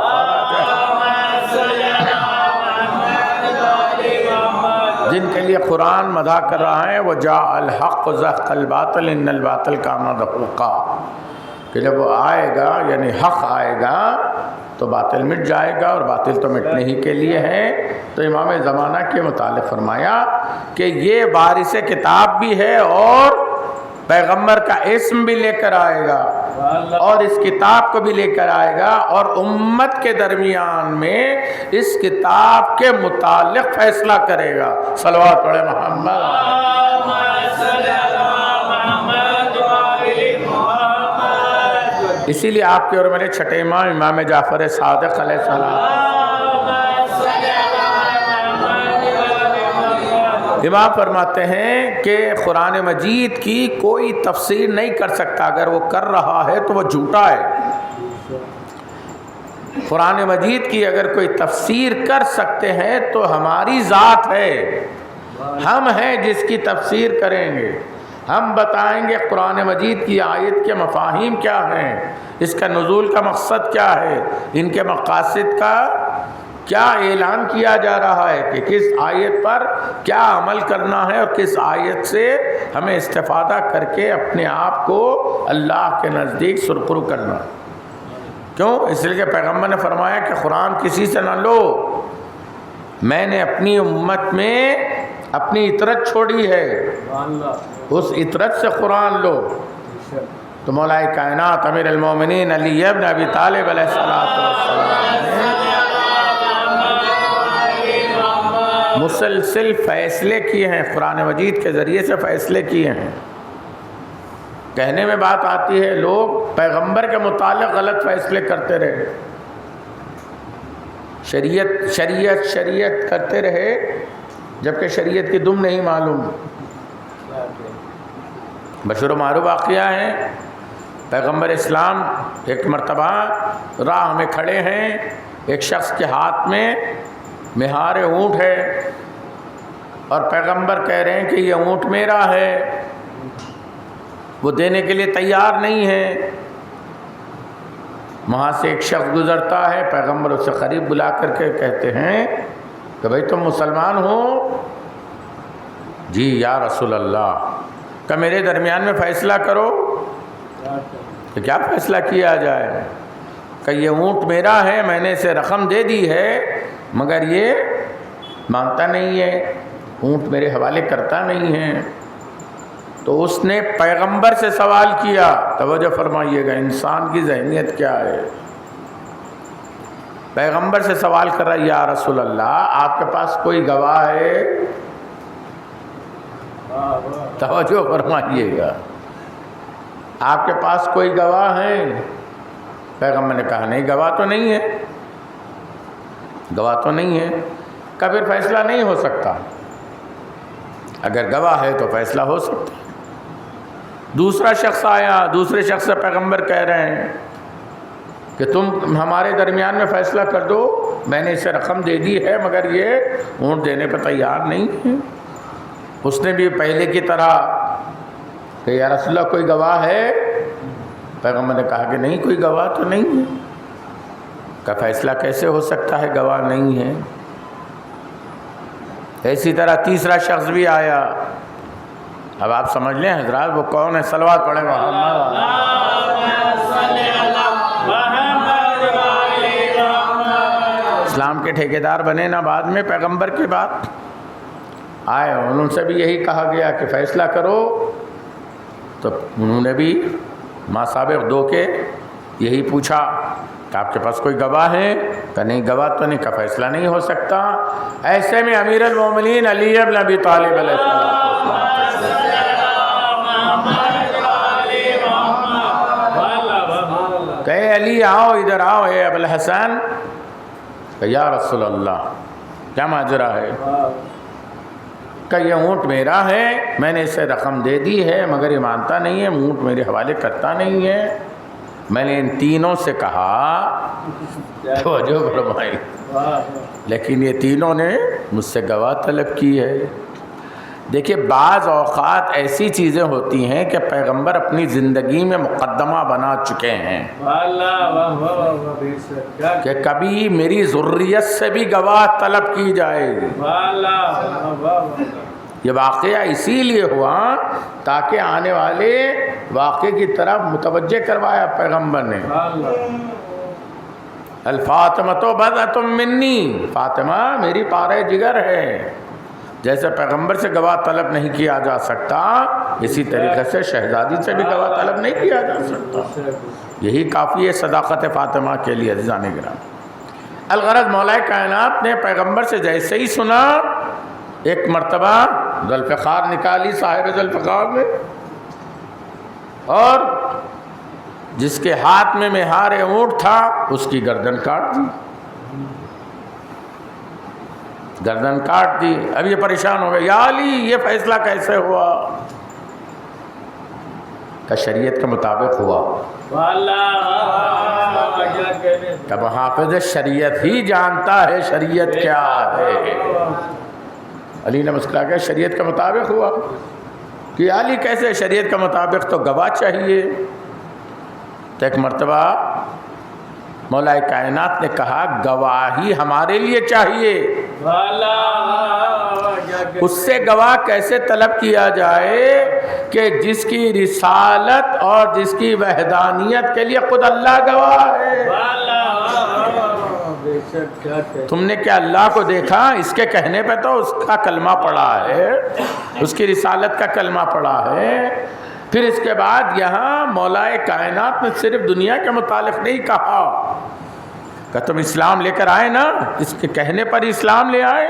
Speaker 3: جن کے لیے قرآن مدح کر رہا ہے، وہ جاء الحق وزهق الباطل ان الباطل کان زہوقا، کہ جب وہ آئے گا یعنی حق آئے گا تو باطل مٹ جائے گا، اور باطل تو مٹنے ہی کے لیے ہے۔ تو امام زمانہ کے متعلق فرمایا کہ یہ وارث کتاب بھی ہے اور پیغمبر کا اسم بھی لے کر آئے گا، اور اس کتاب کو بھی لے کر آئے گا، اور امت کے درمیان میں اس کتاب کے متعلق فیصلہ کرے گا۔ صلوات پڑھے محمد۔ اسی لیے آپ کے اور میرے چھٹے امام امام جعفر صادق علیہ السلام امام فرماتے ہیں کہ قرآن مجید کی کوئی تفسیر نہیں کر سکتا، اگر وہ کر رہا ہے تو وہ جھوٹا ہے۔ قرآن مجید کی اگر کوئی تفسیر کر سکتے ہیں تو ہماری ذات ہے، ہم ہیں جس کی تفسیر کریں گے، ہم بتائیں گے قرآن مجید کی آیت کے مفاہیم کیا ہیں، اس کا نزول کا مقصد کیا ہے، ان کے مقاصد کا کیا اعلان کیا جا رہا ہے کہ کس آیت پر کیا عمل کرنا ہے، اور کس آیت سے ہمیں استفادہ کر کے اپنے آپ کو اللہ کے نزدیک سرخرو کرنا۔ کیوں؟ اس لیے کہ پیغمبر نے فرمایا کہ قرآن کسی سے نہ لو، میں نے اپنی امت میں اپنی اطرت چھوڑی ہے، اس اطرت سے قرآن لو۔ تو مولا کائنات امیر المومنین علی ابن ابی طالب علیہ السلام نے مسلسل فیصلے کیے ہیں، قرآن مجید کے ذریعے سے فیصلے کیے ہیں۔ کہنے میں بات آتی ہے لوگ پیغمبر کے متعلق غلط فیصلے کرتے رہے، شریعت شریعت شریعت کرتے رہے، جبکہ شریعت کی دم نہیں معلوم۔ مشہور و معروف واقعہ ہے، پیغمبر اسلام ایک مرتبہ راہ میں کھڑے ہیں، ایک شخص کے ہاتھ میں مہار اونٹ ہے، اور پیغمبر کہہ رہے ہیں کہ یہ اونٹ میرا ہے، وہ دینے کے لیے تیار نہیں ہے۔ وہاں سے ایک شخص گزرتا ہے، پیغمبر اسے قریب بلا کر کے کہتے ہیں کہ بھائی تم مسلمان ہو؟ جی یا رسول اللہ۔ کہ میرے درمیان میں فیصلہ کرو۔ کہ کیا فیصلہ کیا جائے؟ کہ یہ اونٹ میرا ہے، میں نے اسے رقم دے دی ہے، مگر یہ مانتا نہیں ہے، اونٹ میرے حوالے کرتا نہیں ہے۔ تو اس نے پیغمبر سے سوال کیا، توجہ فرمائیے گا انسان کی ذہنیت کیا ہے۔ پیغمبر سے سوال کر رہا، یا رسول اللہ آپ کے پاس کوئی گواہ ہے؟ توجہ فرمائیے گا، آپ کے پاس کوئی گواہ ہے؟ پیغمبر نے کہا نہیں، گواہ تو نہیں ہے، گواہ تو نہیں ہے۔ کبھی فیصلہ نہیں ہو سکتا، اگر گواہ ہے تو فیصلہ ہو سکتا ہے۔ دوسرا شخص آیا، دوسرے شخص سے پیغمبر کہہ رہے ہیں کہ تم ہمارے درمیان میں فیصلہ کر دو، میں نے اسے رقم دے دی ہے مگر یہ اونٹ دینے پر تیار نہیں ہے۔ اس نے بھی پہلے کی طرح کہ یا رسول اللہ کوئی گواہ ہے؟ پیغمبر نے کہا کہ نہیں، کوئی گواہ تو نہیں ہے۔ کا فیصلہ کیسے ہو سکتا ہے، گواہ نہیں ہے؟ اسی طرح تیسرا شخص بھی آیا۔ اب آپ سمجھ لیں حضرات وہ کون ہے؟ صلوات پڑھیں محمد۔ کام کے ٹھیکیدار بنے نا بعد میں پیغمبر کے بعد آئے، ان سے بھی یہی کہا گیا کہ فیصلہ کرو، تو انہوں نے بھی ما سابق دو کے یہی پوچھا کہ آپ کے پاس کوئی گواہ ہے؟ کہ نہیں گواہ تو نہیں، کا فیصلہ نہیں ہو سکتا۔ ایسے میں امیر المومنین علی بن ابی طالب علیہ السلام کہے علی آؤ ادھر آؤ، اے ابو الحسن، کہ یا رسول اللہ کیا ماجرا ہے؟ کہ یہ اونٹ میرا ہے، میں نے اسے رقم دے دی ہے مگر یہ مانتا نہیں ہے، اونٹ میرے حوالے کرتا نہیں ہے۔ میں نے ان تینوں سے کہا توجہ فرمائی، لیکن یہ تینوں نے مجھ سے گواہ طلب کی ہے۔ دیکھیے بعض اوقات ایسی چیزیں ہوتی ہیں کہ پیغمبر اپنی زندگی میں مقدمہ بنا چکے ہیں کہ کبھی میری ذریت سے بھی گواہ طلب کی جائے گی۔ یہ واقعہ اسی لیے ہوا تاکہ آنے والے واقعے کی طرف متوجہ کروایا پیغمبر نے۔ الفاطمۃ بضعۃ منی، فاطمہ میری پارہ جگر ہے۔ جیسے پیغمبر سے گواہ طلب نہیں کیا جا سکتا، اسی طریقے سے شہزادی سے بھی گواہ طلب نہیں کیا جا سکتا۔ یہی کافی ہے صداقت فاطمہ کے لیے عزیزان گرامی۔ الغرض مولا کائنات نے پیغمبر سے جیسے ہی سنا، ایک مرتبہ ذوالفقار نکالی صاحب ذوالفقار میں، اور جس کے ہاتھ میں مہار اونٹ تھا اس کی گردن کاٹ دی، گردن کاٹ دی۔ اب یہ پریشان ہو گئے، یا علی یہ فیصلہ کیسے ہوا؟ کہ شریعت کے مطابق ہوا۔ تب حافظ شریعت ہی جانتا ہے شریعت کیا ہے۔ علی نے مسکرا کے شریعت کے مطابق ہوا۔ کہ علی کیسے شریعت کے مطابق؟ تو گواہ چاہیے۔ تو ایک مرتبہ مولا کائنات نے کہا گواہی ہمارے لیے چاہیے، اس سے گواہ کیسے طلب کیا جائے کہ جس کی رسالت اور جس کی وحدانیت کے لیے خود اللہ گواہ ہے۔ تم نے کیا اللہ کو دیکھا؟ اس کے کہنے پہ تو اس کا کلمہ پڑا ہے، اس کی رسالت کا کلمہ پڑا ہے۔ پھر اس کے بعد یہاں مولا کائنات نے صرف دنیا کے متعلق نہیں کہا کہ تم اسلام لے کر آئے نا، اس کے کہنے پر اسلام لے آئے،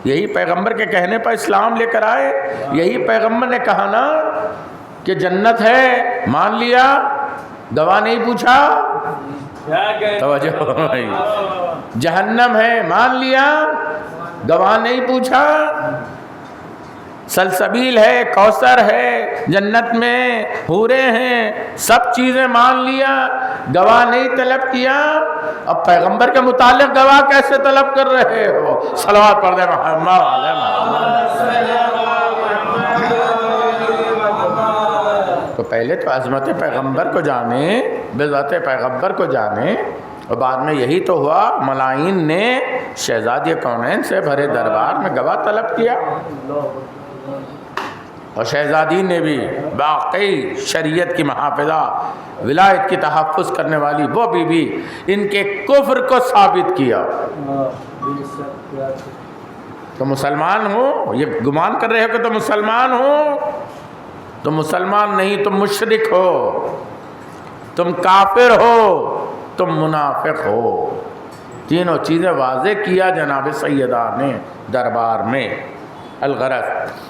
Speaker 3: یہی پیغمبر کے کہنے پر اسلام لے کر آئے۔ یہی پیغمبر نے کہا نا کہ جنت ہے، مان لیا، گواہ نہیں پوچھا، توجہ بھائی، جہنم ہے، مان لیا، گواہ نہیں پوچھا، سلسبیل ہے، کوثر ہے، جنت میں حورے ہیں، سب چیزیں مان لیا، گواہ نہیں طلب کیا۔ اب پیغمبر کے متعلق گواہ کیسے طلب کر رہے ہو؟ صلوات پڑھ دے محمد علیہ محمد۔ تو پہلے تو عظمت پیغمبر کو جانے، بذات پیغمبر کو جانے، اور بعد میں یہی تو ہوا ملائین نے شہزادی کونین سے بھرے دربار میں گواہ طلب کیا، اور شہزادی نے بھی واقعی شریعت کی محافظہ، ولایت کی تحفظ کرنے والی وہ بی ان کے کفر کو ثابت کیا۔ تو مسلمان ہو، یہ گمان کر رہے ہو کہ تم مسلمان ہو، تم مسلمان نہیں، تم مشرک ہو، تم کافر ہو، تم منافق ہو۔ تینوں چیزیں واضح کیا جناب سیدہ نے دربار میں۔ الغرض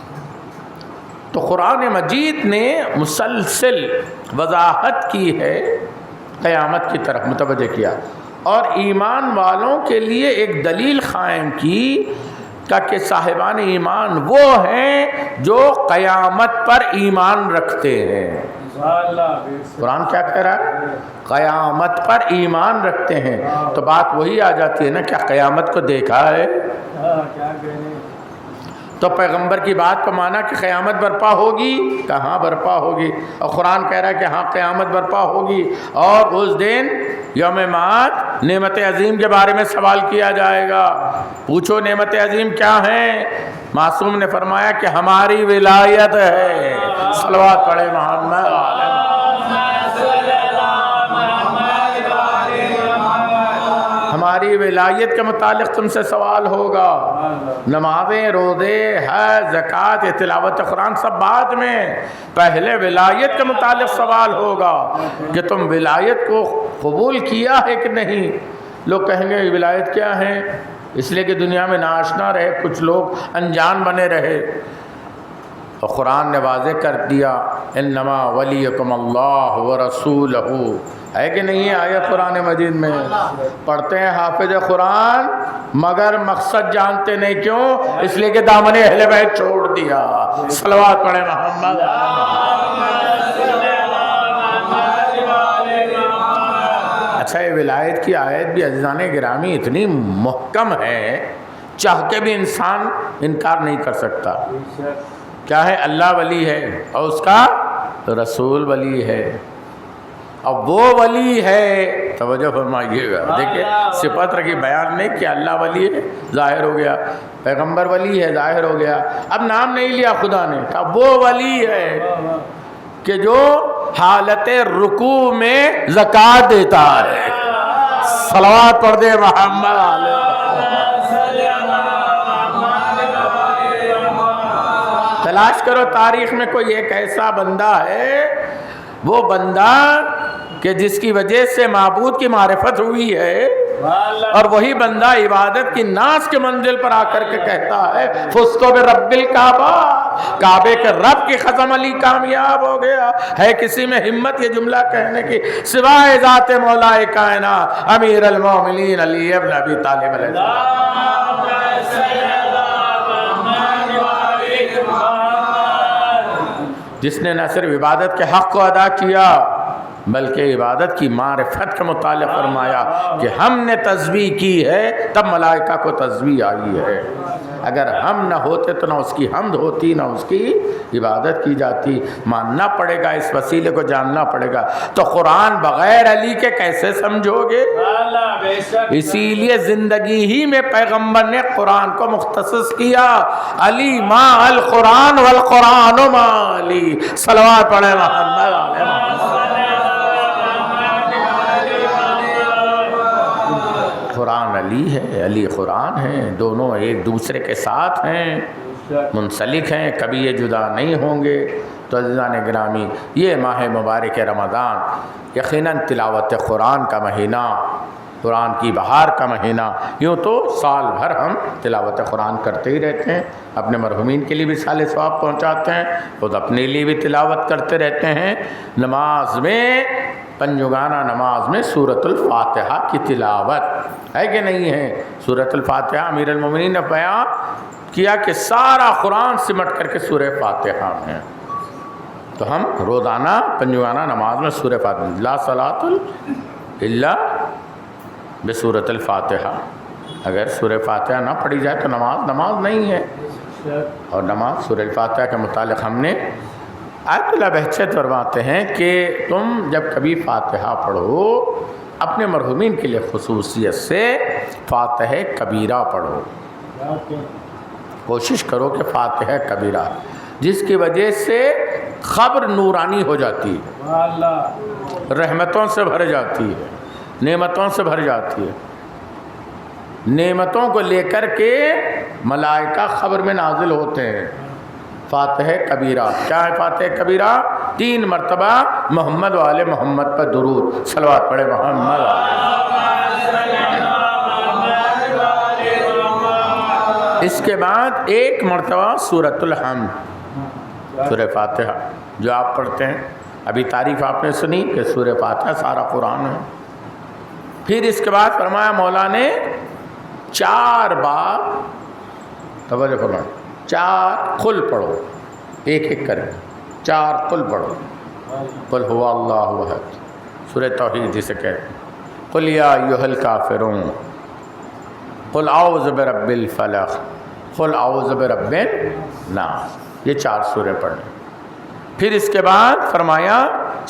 Speaker 3: تو قرآن مجید نے مسلسل وضاحت کی ہے، قیامت کی طرف متوجہ کیا، اور ایمان والوں کے لیے ایک دلیل قائم کی کہ صاحبان ایمان وہ ہیں جو قیامت پر ایمان رکھتے ہیں۔ قرآن کیا کہہ رہا ہے؟ قیامت پر ایمان رکھتے ہیں۔ تو بات وہی آ جاتی ہے نا، کیا قیامت کو دیکھا ہے؟ تو پیغمبر کی بات کو مانا کہ قیامت برپا ہوگی، کہاں برپا ہوگی؟ اور قرآن کہہ رہا ہے کہ ہاں قیامت برپا ہوگی، اور اس دن یوم معاد نعمت عظیم کے بارے میں سوال کیا جائے گا۔ پوچھو نعمت عظیم کیا ہے؟ معصوم نے فرمایا کہ ہماری ولایت ہے۔ صلوات پڑھے محمد ہماری تمہاری ولایت کے متعلق تم سے سوال ہوگا. نمازیں، روزے، حج، زکوٰۃ، تلاوت قرآن سب بعد میں، پہلے ولایت کے متعلق سوال ہوگا کہ تم ولایت کو قبول کیا ہے کہ نہیں. لوگ کہیں گے ولایت کیا ہے، اس لیے کہ دنیا میں ناشنا رہے، کچھ لوگ انجان بنے رہے. اور قرآن نے واضح کر دیا انما ولیکم اللہ ورسولہ، ہے کہ نہیں ہے آیت قرآن مجید میں؟ پڑھتے ہیں حافظ قرآن مگر مقصد جانتے نہیں. کیوں؟ اس لیے کہ دامن اہل بیت چھوڑ دیا. صلوات پڑھیں محمد. اچھا، یہ ولایت کی آیت بھی عزیزان گرامی اتنی محکم ہے، چاہ کے بھی انسان انکار نہیں کر سکتا. کیا ہے؟ اللہ ولی ہے اور اس کا رسول ولی ہے. اب وہ ولی ہے، توجہ فرمائیے گا، دیکھیں صفت رکھی، بیان نہیں کہ اللہ ولی ہے ظاہر ہو گیا، پیغمبر ولی ہے ظاہر ہو گیا. اب نام نہیں لیا خدا نے، کہا وہ ولی ہے کہ جو حالت رکوع میں زکوٰۃ دیتا ہے. صلوات پڑھ دے محمد علیہ. تلاش کرو تاریخ میں کوئی ایک ایسا بندہ ہے، وہ بندہ کہ جس کی وجہ سے معبود کی معرفت ہوئی ہے، اور وہی بندہ عبادت کی ناز کے منزل پر آ کر کے کہتا ہے فزت برب الکعبہ، کعبے کے رب کی قسم علی کامیاب ہو گیا. ہے کسی میں ہمت یہ جملہ کہنے کی سوائے ذات مولا کائنات امیر المومنین علی ابن ابی طالب علیہ السلام. جس نے نہ صرف عبادت کے حق کو ادا کیا بلکہ عبادت کی معرفت کے متعلق فرمایا کہ ہم نے تسبیح کی ہے تب ملائکہ کو تسبیح آئی ہے. اگر ہم نہ ہوتے تو نہ اس کی حمد ہوتی نہ اس کی عبادت کی جاتی. ماننا پڑے گا، اس وسیلے کو جاننا پڑے گا. تو قرآن بغیر علی کے کیسے سمجھو گے؟ اسی لیے زندگی ہی میں پیغمبر نے قرآن کو مختص کیا، علی ما القرآن والقرآن ما علی. صلوات پڑھیں محمد علیہ محمد. قرآن علی ہے، علی قرآن ہے، دونوں ایک دوسرے کے ساتھ ہیں، منسلک ہیں، کبھی یہ جدا نہیں ہوں گے. تو عزیزان گرامی، یہ ماہ مبارک رمضان یقیناً تلاوت قرآن کا مہینہ، قرآن کی بہار کا مہینہ. یوں تو سال بھر ہم تلاوت قرآن کرتے ہی رہتے ہیں، اپنے مرحومین کے لیے بھی سال ثواب پہنچاتے ہیں، خود اپنے لیے بھی تلاوت کرتے رہتے ہیں. نماز میں، پنجگانہ نماز میں سورۃ الفاتحہ کی تلاوت ہے کہ نہیں ہے؟ سورۃ الفاتحہ امیر المومنین نے بیان کیا کہ سارا قرآن سمٹ کر کے سورہ فاتحہ میں. تو ہم روزانہ پنجگانہ نماز میں سورہ فاتحہ، لا صلاۃ الا بسورۃ الفاتحہ. اگر سورہ فاتحہ نہ پڑھی جائے تو نماز نہیں ہے. اور نماز سورہ الفاتحہ کے متعلق ہم نے آیت اللہ بہجت فرماتے ہیں کہ تم جب کبھی فاتحہ پڑھو اپنے مرحومین کے لیے خصوصیت سے فاتحہ کبیرہ پڑھو. کوشش کرو کہ فاتحہ کبیرہ، جس کی وجہ سے قبر نورانی ہو جاتی ہے، رحمتوں سے بھر جاتی ہے، نعمتوں سے بھر جاتی ہے. نعمتوں کو لے کر کے ملائکہ قبر میں نازل ہوتے ہیں. فاتحہ کبیرہ کیا ہے؟ فاتحہ کبیرہ 3 مرتبہ محمد وآل محمد پر درود. صلوات پڑھے محمد. اس کے بعد 1 مرتبہ سورۃ الحمد، سورہ فاتحہ جو آپ پڑھتے ہیں. ابھی تعریف آپ نے سنی کہ سورہ فاتحہ سارا قرآن ہے. پھر اس کے بعد فرمایا مولا نے 4 بار، توجہ فرمائیں، 4 قل پڑھو، ایک ایک کریں 4 قل پڑھو. قل هو اللہ احد، سورہ توحید جسے کہتے ہیں. قل یا ایھا الکافرون، قل اعوذ برب الفلق، قل اعوذ برب الناس. یہ 4 سورے پڑھیں. پھر اس کے بعد فرمایا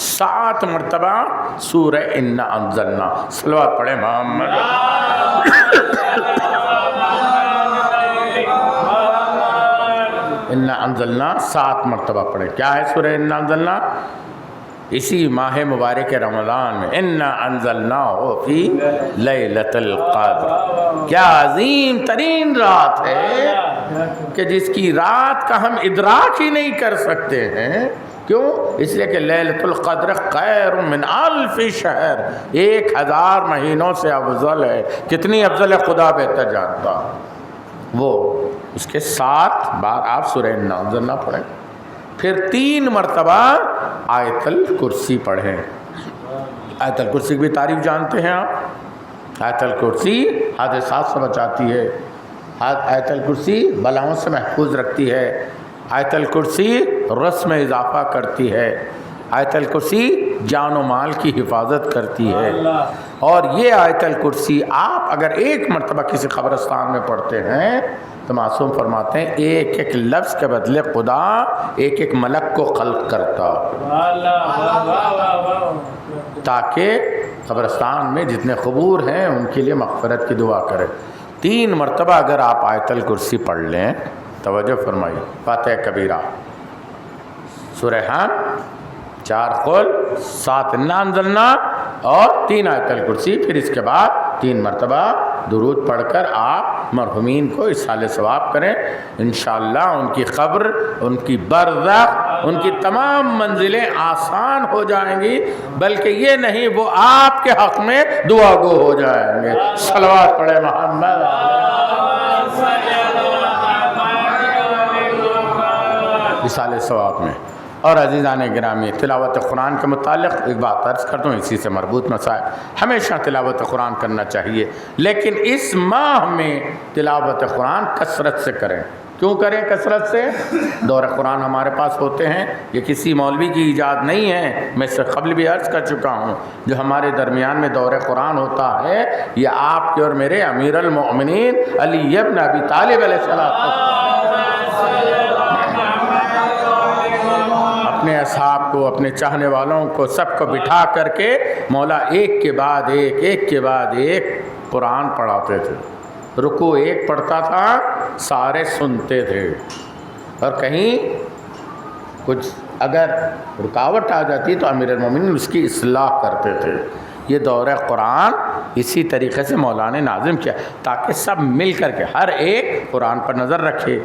Speaker 3: 7 مرتبہ سورہ انا انزلنا. صلوات پڑھیں محمد. انا انزلنا 7 مرتبہ پڑھیں. کیا ہے سورہ انا انزلنا؟ اسی ماہ مبارک رمضان میں انا انزلناہ فی لیلۃ القدر، کیا عظیم ترین رات ہے کہ جس کی رات کا ہم ادراک ہی نہیں کر سکتے ہیں۔ کیوں؟ اس لیے کہ لیلۃ القدر خیر من الف شہر، 1000 مہینوں سے افضل ہے۔ کتنی افضل ہے خدا بہتر جانتا۔ وہ اس کے 7 بار آپ سورہ انا انزلناہ پڑھیں، پھر 3 مرتبہ آیت الکرسی پڑھیں۔ آیت الکرسی کی بھی تعریف جانتے ہیں آپ؟ آیت الکرسی حادثات سے بچاتی ہے، آیت الکرسی بلاؤں سے محفوظ رکھتی ہے، آیت الکرسی رزق میں اضافہ کرتی ہے، آیت الکرسی جان و مال کی حفاظت کرتی ہے۔ اور یہ آیت الکرسی آپ اگر ایک مرتبہ کسی قبرستان میں پڑھتے ہیں تو معصوم فرماتے ہیں ایک ایک لفظ کے بدلے خدا ایک ایک ملک کو خلق کرتا، تاکہ قبرستان میں جتنے قبور ہیں ان کے لیے مغفرت کی دعا کرے۔ 3 مرتبہ اگر آپ آیت الکرسی پڑھ لیں، توجہ فرمائی، فاتحہ کبیرہ، سورہ حمد، 4 قل، 7 انا انزلناہ اور 3 آیت الکرسی، پھر اس کے بعد 3 مرتبہ درود پڑھ کر آپ مرحومین کو اصحال ثواب کریں۔ انشاءاللہ ان کی قبر، ان کی برزخ، ان کی تمام منزلیں آسان ہو جائیں گی، بلکہ یہ نہیں وہ آپ کے حق میں دعا گو ہو جائیں گے۔ صلوات پڑھے محمد۔ اصحال ثواب میں۔ اور عزیزان گرامی، تلاوت قرآن کے متعلق ایک بات عرض کرتا ہوں، اسی سے مربوط مسائل، ہمیشہ تلاوت قرآن کرنا چاہیے، لیکن اس ماہ میں تلاوت قرآن کثرت سے کریں۔ کیوں کریں کثرت سے؟ دور قرآن ہمارے پاس ہوتے ہیں، یہ کسی مولوی کی ایجاد نہیں ہے، میں اس سے قبل بھی عرض کر چکا ہوں، جو ہمارے درمیان میں دور قرآن ہوتا ہے یہ آپ کے اور میرے امیر المؤمنین علی ابن ابی طالب علیہ السلام اپنے اصحاب کو، اپنے چاہنے والوں کو، سب کو بٹھا کر کے مولا ایک کے بعد ایک، ایک کے بعد ایک قرآن پڑھاتے تھے۔ رکوع ایک پڑھتا تھا، سارے سنتے تھے، اور کہیں کچھ اگر رکاوٹ آ جاتی تو امیر المومنین اس کی اصلاح کرتے تھے۔ یہ دور قرآن اسی طریقے سے مولا نے نازم کیا تاکہ سب مل کر کے ہر ایک قرآن پر نظر رکھے۔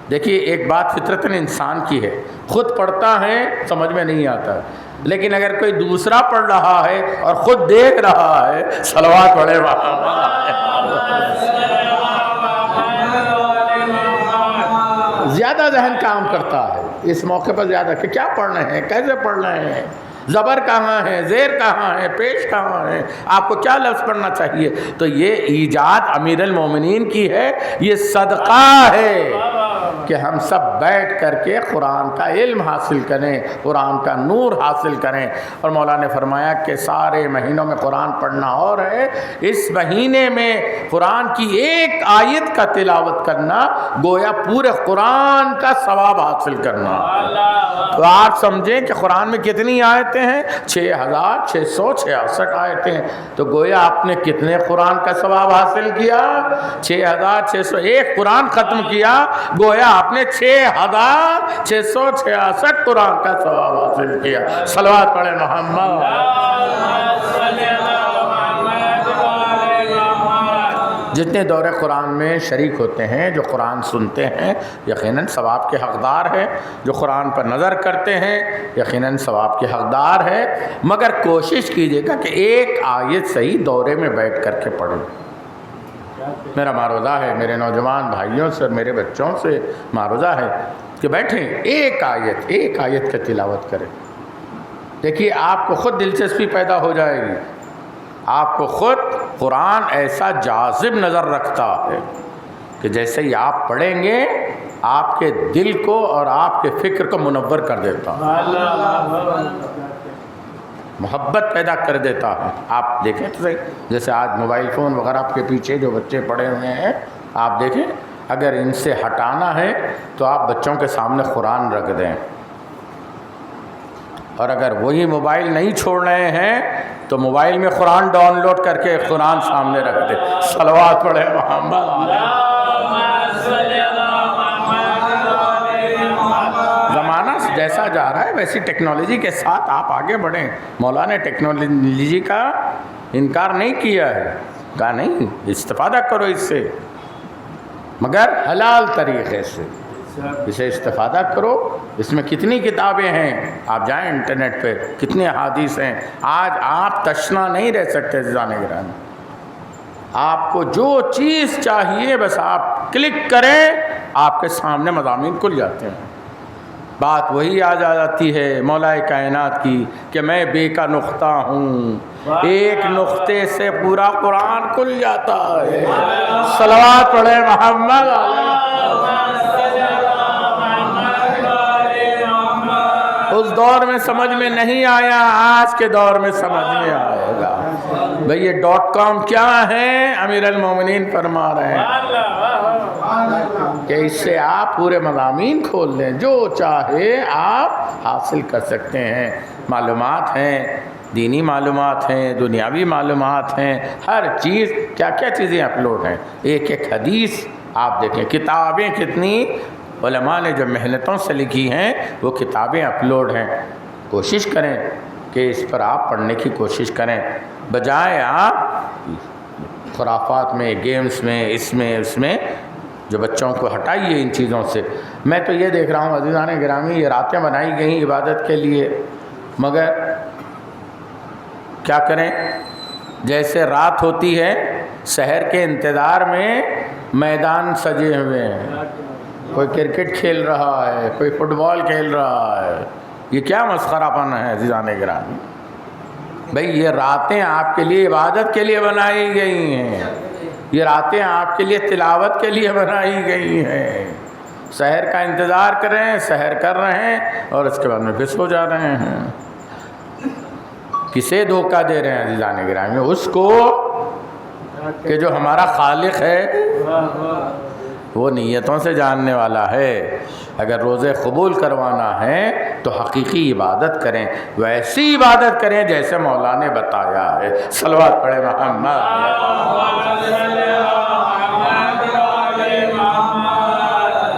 Speaker 3: دیکھیے ایک بات فطرتاً انسان کی ہے، خود پڑھتا ہے سمجھ میں نہیں آتا، لیکن اگر کوئی دوسرا پڑھ رہا ہے اور خود دیکھ رہا ہے، صلوات پڑھے زیادہ ذہن کام کرتا ہے اس موقع پر زیادہ کہ کیا پڑھ رہے ہیں، کیسے پڑھ رہے ہیں، زبر کہاں ہے، زیر کہاں ہے، پیش کہاں ہے، آپ کو کیا لفظ پڑھنا چاہیے۔ تو یہ ایجاد امیر المومنین کی ہے، یہ صدقہ ہے کہ ہم سب بیٹھ کر کے قرآن کا علم حاصل کریں، قرآن کا نور حاصل کریں۔ اور مولا نے فرمایا کہ سارے مہینوں میں قرآن پڑھنا اور ہے، اس مہینے میں قرآن کی ایک آیت کا تلاوت کرنا گویا پورے قرآن کا ثواب حاصل کرنا۔ تو آپ سمجھیں کہ قرآن میں کتنی آیتیں ہیں، 6666 آیتیں ہیں، تو گویا آپ نے کتنے قرآن کا ثواب حاصل کیا؟ 6601 قرآن ختم کیا، گویا آپ نے 6666 قرآن کا ثواب حاصل کیا۔ صلوات پڑھے محمد۔ جتنے دور قرآن میں شریک ہوتے ہیں، جو قرآن سنتے ہیں، یقیناً ثواب کے حقدار ہیں، جو قرآن پر نظر کرتے ہیں یقیناً ثواب کے حقدار ہیں، مگر کوشش کیجیے گا کہ ایک آیت صحیح دورے میں بیٹھ کر کے پڑھیں۔ میرا معروضہ ہے میرے نوجوان بھائیوں سے اور میرے بچوں سے معروضہ ہے کہ بیٹھیں ایک آیت کی تلاوت کریں۔ دیکھیے آپ کو خود دلچسپی پیدا ہو جائے گی، آپ کو خود قرآن ایسا جاذب نظر رکھتا ہے کہ جیسے ہی آپ پڑھیں گے آپ کے دل کو اور آپ کے فکر کو منور کر دیتا ہے، محبت پیدا کر دیتا ہے۔ آپ دیکھیں تو صحیح، جیسے آج موبائل فون وغیرہ آپ کے پیچھے جو بچے پڑے ہوئے ہیں، آپ دیکھیں اگر ان سے ہٹانا ہے تو آپ بچوں کے سامنے قرآن رکھ دیں، اور اگر وہی موبائل نہیں چھوڑ رہے ہیں تو موبائل میں قرآن ڈاؤن لوڈ کر کے قرآن سامنے رکھ دیں۔ صلوات پڑھے محمد۔ زمانہ جیسا جا رہا ہے ویسی ٹیکنالوجی کے ساتھ آپ آگے بڑھیں. مولا نے ٹیکنالوجی کا انکار نہیں کیا ہے, کہا نہیں استفادہ کرو اس سے, مگر حلال طریقے سے اسے استفادہ کرو. اس میں کتنی کتابیں ہیں, آپ جائیں انٹرنیٹ پہ, کتنے احادیث ہیں. آج آپ تشنا نہیں رہ سکتے عزیزان گرامی. آپ کو جو چیز چاہیے بس آپ کلک کریں, آپ کے سامنے مضامین کھل جاتے ہیں. بات وہی آ جاتی ہے مولا کائنات کی کہ میں بے کا نقطہ ہوں, ایک نقطے سے پورا قرآن کھل جاتا ہے. صلوات پڑھے محمد. اس دور میں سمجھ میں نہیں آیا, آج کے دور میں سمجھ میں آئے گا. بھئی یہ .com کیا ہے؟ امیر المومنین فرما رہے ہیں کہ اس سے آپ پورے مضامین کھول لیں, جو چاہے آپ حاصل کر سکتے ہیں. معلومات ہیں, دینی معلومات ہیں, دنیاوی معلومات ہیں, ہر چیز. کیا کیا چیزیں اپلوڈ ہیں, ایک ایک حدیث آپ دیکھیں. کتابیں کتنی علماء نے جو محنتوں سے لکھی ہیں وہ کتابیں اپلوڈ ہیں. کوشش کریں کہ اس پر آپ پڑھنے کی کوشش کریں, بجائے آپ خرافات میں, گیمز میں, اس میں جو بچوں کو ہٹائیے ان چیزوں سے. میں تو یہ دیکھ رہا ہوں عزیزان گرامی, یہ راتیں بنائی گئیں عبادت کے لیے, مگر کیا کریں, جیسے رات ہوتی ہے سحر کے انتظار میں میدان سجے ہوئے ہیں. کوئی کرکٹ کھیل رہا ہے, کوئی فٹ بال کھیل رہا ہے. یہ کیا مسخرہ پن ہے عزیزان گرامی. بھئی یہ راتیں آپ کے لیے عبادت کے لیے بنائی گئی ہیں, یہ راتیں آپ کے لیے تلاوت کے لیے بنائی گئی ہیں. سحر کا انتظار کر رہے ہیں, سحر کر رہے ہیں اور اس کے بعد میں پھر سو جا رہے ہیں. کسے دھوکہ دے رہے ہیں عزیزان گرامی؟ اس کو کہ جو ہمارا خالق ہے وہ نیتوں سے جاننے والا ہے. اگر روزے قبول کروانا ہے تو حقیقی عبادت کریں, ویسی عبادت کریں جیسے مولا نے بتایا ہے. صلوات پڑھے محمد.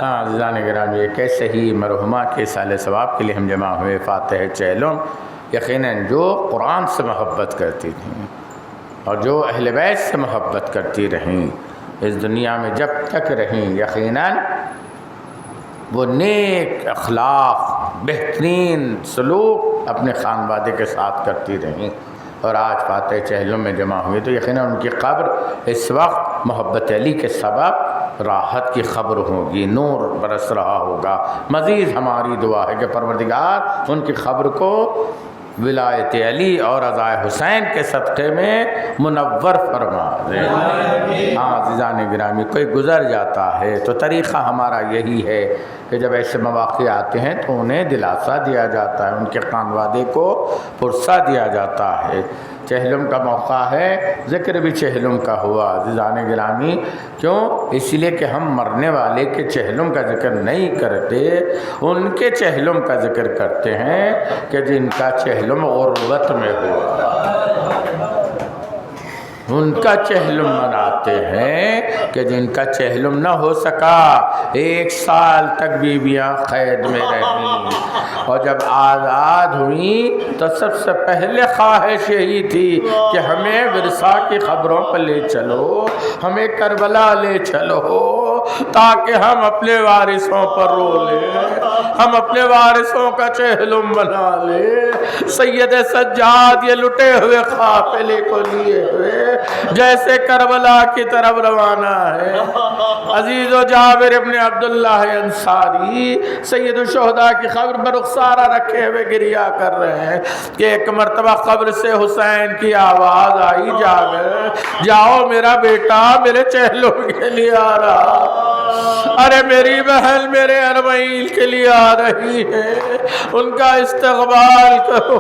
Speaker 3: ہاں عزیزان گرامی, یہ کیسے ہی مرحومہ کے سال ثواب کے لیے ہم جمع ہوئے. فاتح چہلم یقیناً جو قرآن سے محبت کرتی تھیں اور جو اہل بیت سے محبت کرتی رہیں, اس دنیا میں جب تک رہیں یقیناً وہ نیک اخلاق, بہترین سلوک اپنے خانوادے کے ساتھ کرتی رہیں. اور آج فاتح چہلم میں جمع ہوئے تو یقیناً ان کی قبر اس وقت محبت علی کے سبب راحت کی خبر ہوگی, نور برس رہا ہوگا. مزید ہماری دعا ہے کہ پروردگار ان کی خبر کو ولایت علی اور رضائے حسین کے صدقے میں منور فرما دے. ہاں عزیزان گرامی, کوئی گزر جاتا ہے تو طریقہ ہمارا یہی ہے کہ جب ایسے مواقع آتے ہیں تو انہیں دلاسا دیا جاتا ہے, ان کے خانوادے کو پرسہ دیا جاتا ہے. چہلم کا موقع ہے, ذکر بھی چہلم کا ہوا عزیزان گرامی. کیوں؟ اس لیے کہ ہم مرنے والے کے چہلم کا ذکر نہیں کرتے, ان کے چہلم کا ذکر کرتے ہیں کہ جن کا چہلم غربت میں ہوا, ان کا چہلم مناتے ہیں کہ جن کا چہلم نہ ہو سکا. 1 سال تک بیویاں قید میں رہیں اور جب آزاد ہوئیں تو سب سے پہلے خواہش یہی تھی کہ ہمیں ورثہ کی خبروں پر لے چلو, ہمیں کربلا لے چلو, تاکہ ہم اپنے وارثوں پر رو لیں, ہم اپنے وارثوں کا چہلم بنا لیں. سید سجاد یہ لٹے ہوئے قافلے کو لیے ہوئے جیسے کربلا کی طرف روانہ ہے. عزیز و جابر ابن عبداللہ انصاری سید الشہداء کی قبر پر رخسارہ رکھے ہوئے گریہ کر رہے ہیں کہ ایک مرتبہ قبر سے حسین کی آواز آئی, جابر جاؤ میرا بیٹا میرے چہلم کے لیے آ رہا, ارے میری بہن میرے ارمائیل کے لیے آ رہی ہے, ان کا استقبال کرو.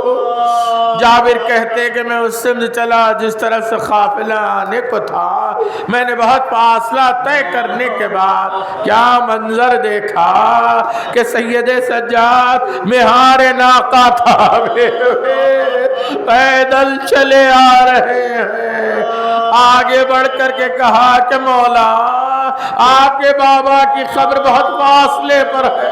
Speaker 3: جابر کہتے کہ میں اس سمت چلا جس طرح سے قافلہ آنے کو تھا. میں نے بہت فاصلہ طے کرنے کے بعد کیا منظر دیکھا کہ سید سجاد مہار ناقہ تھامے ہوئے پیدل چلے آ رہے ہیں. آگے بڑھ کر کے کہا کہ مولا آپ کے بابا کی قبر بہت فاصلے پر ہے,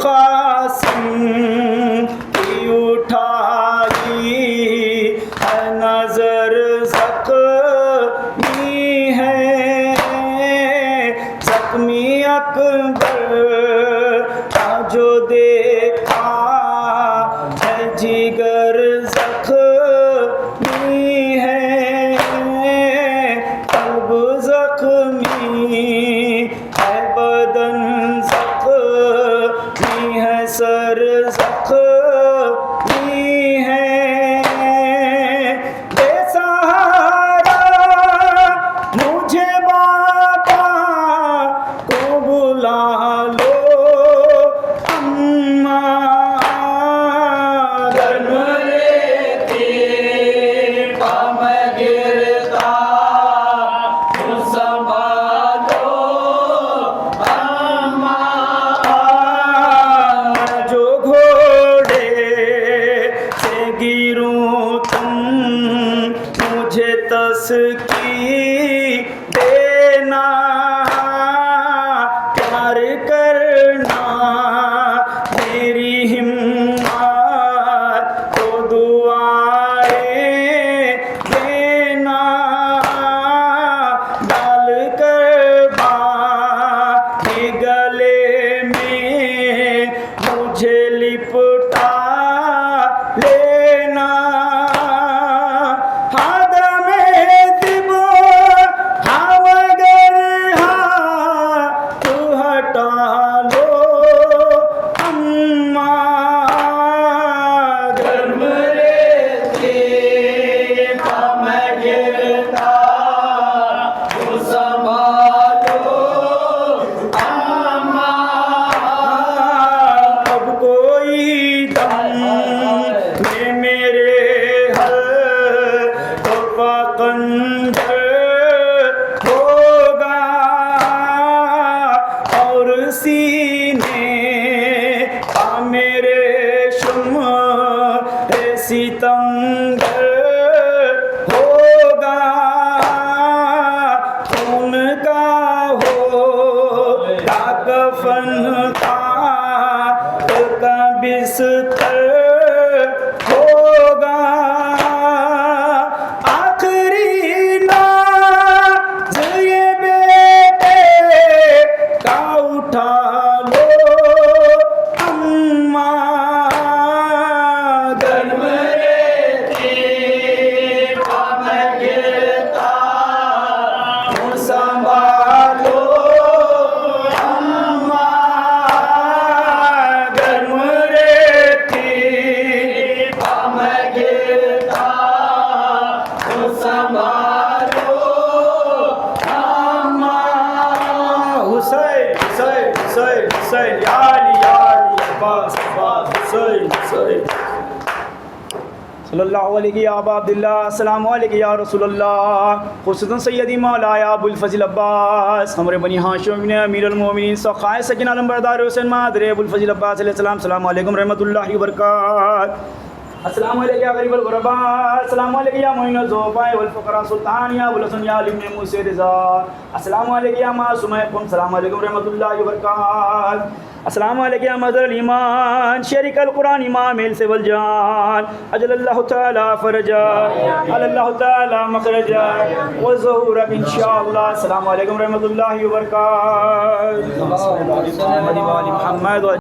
Speaker 2: القاسم کی اٹھائی ہے نظر زخمی ہے زخمی اکبر کا جو دیکھا ہے جگر زخمی ہے قلب زخمی ہے بدن زخمی ہے سر زخمی ہے بے سہارا مجھے بابا کو بلا لو اماں گرم ریتی پا میں گرتا ہوں سنبھالو جو گھوڑے سے گروں تم مجھے تسکی دینا پیار کرنا میری ہمت کو دعائیں دینا ڈال کر باہیں گلے میں مجھے لپٹا لینا ہاتھ میں دبو ہاں مگر ہاں تو ہٹا لو اماں گرم ریتی پا میں گرتا ہوں سنبھالو اب کوئی دم میں میرے حلقہ کنجر ہوگا اور سینے پا میرے شمع ستمگر ہوگا خون کا ہوگا کفن کا بستر ہوگا آخری ناز یہ بیٹے کا اٹھا لو اماں گرم ریتی پا میں گرتا ہوں سنبھالو گرم ریتی پا میں گرتا ہوں سنبھالو حسین حسین حسین حسین یا علی عباس عباس حسین حسین صلی اللہ علیہ یا ابا عبداللہ السلام علیکم یا رسول اللہ خصوصاً سیدی مولایا ابو الفضل عباس ہمارے بنی ہاشم نے امیر المومنین سخائے سکینہ نمبردار حسین مادر ابو الفضل عباس علیہ السلام السلام علیکم رحمۃ اللہ وبرکاتہ السلام علیکم یا غریب الغرباء السلام علیکم یا معین الضعفاء والفقراء سلطان یا ابو الحسن یا علی بن موسی رضا السلام علیکم یا معصوم السلام علیکم رحمۃ اللہ وبرکاتہ السلام علیکم یا مظہر الایمان شریک القرآن امام الس والجان اجل اللہ تعالی فرجا علی اللہ تعالی مخرجا وظہورا انشاءاللہ السلام علیکم رحمۃ اللہ وبرکاتہ محمد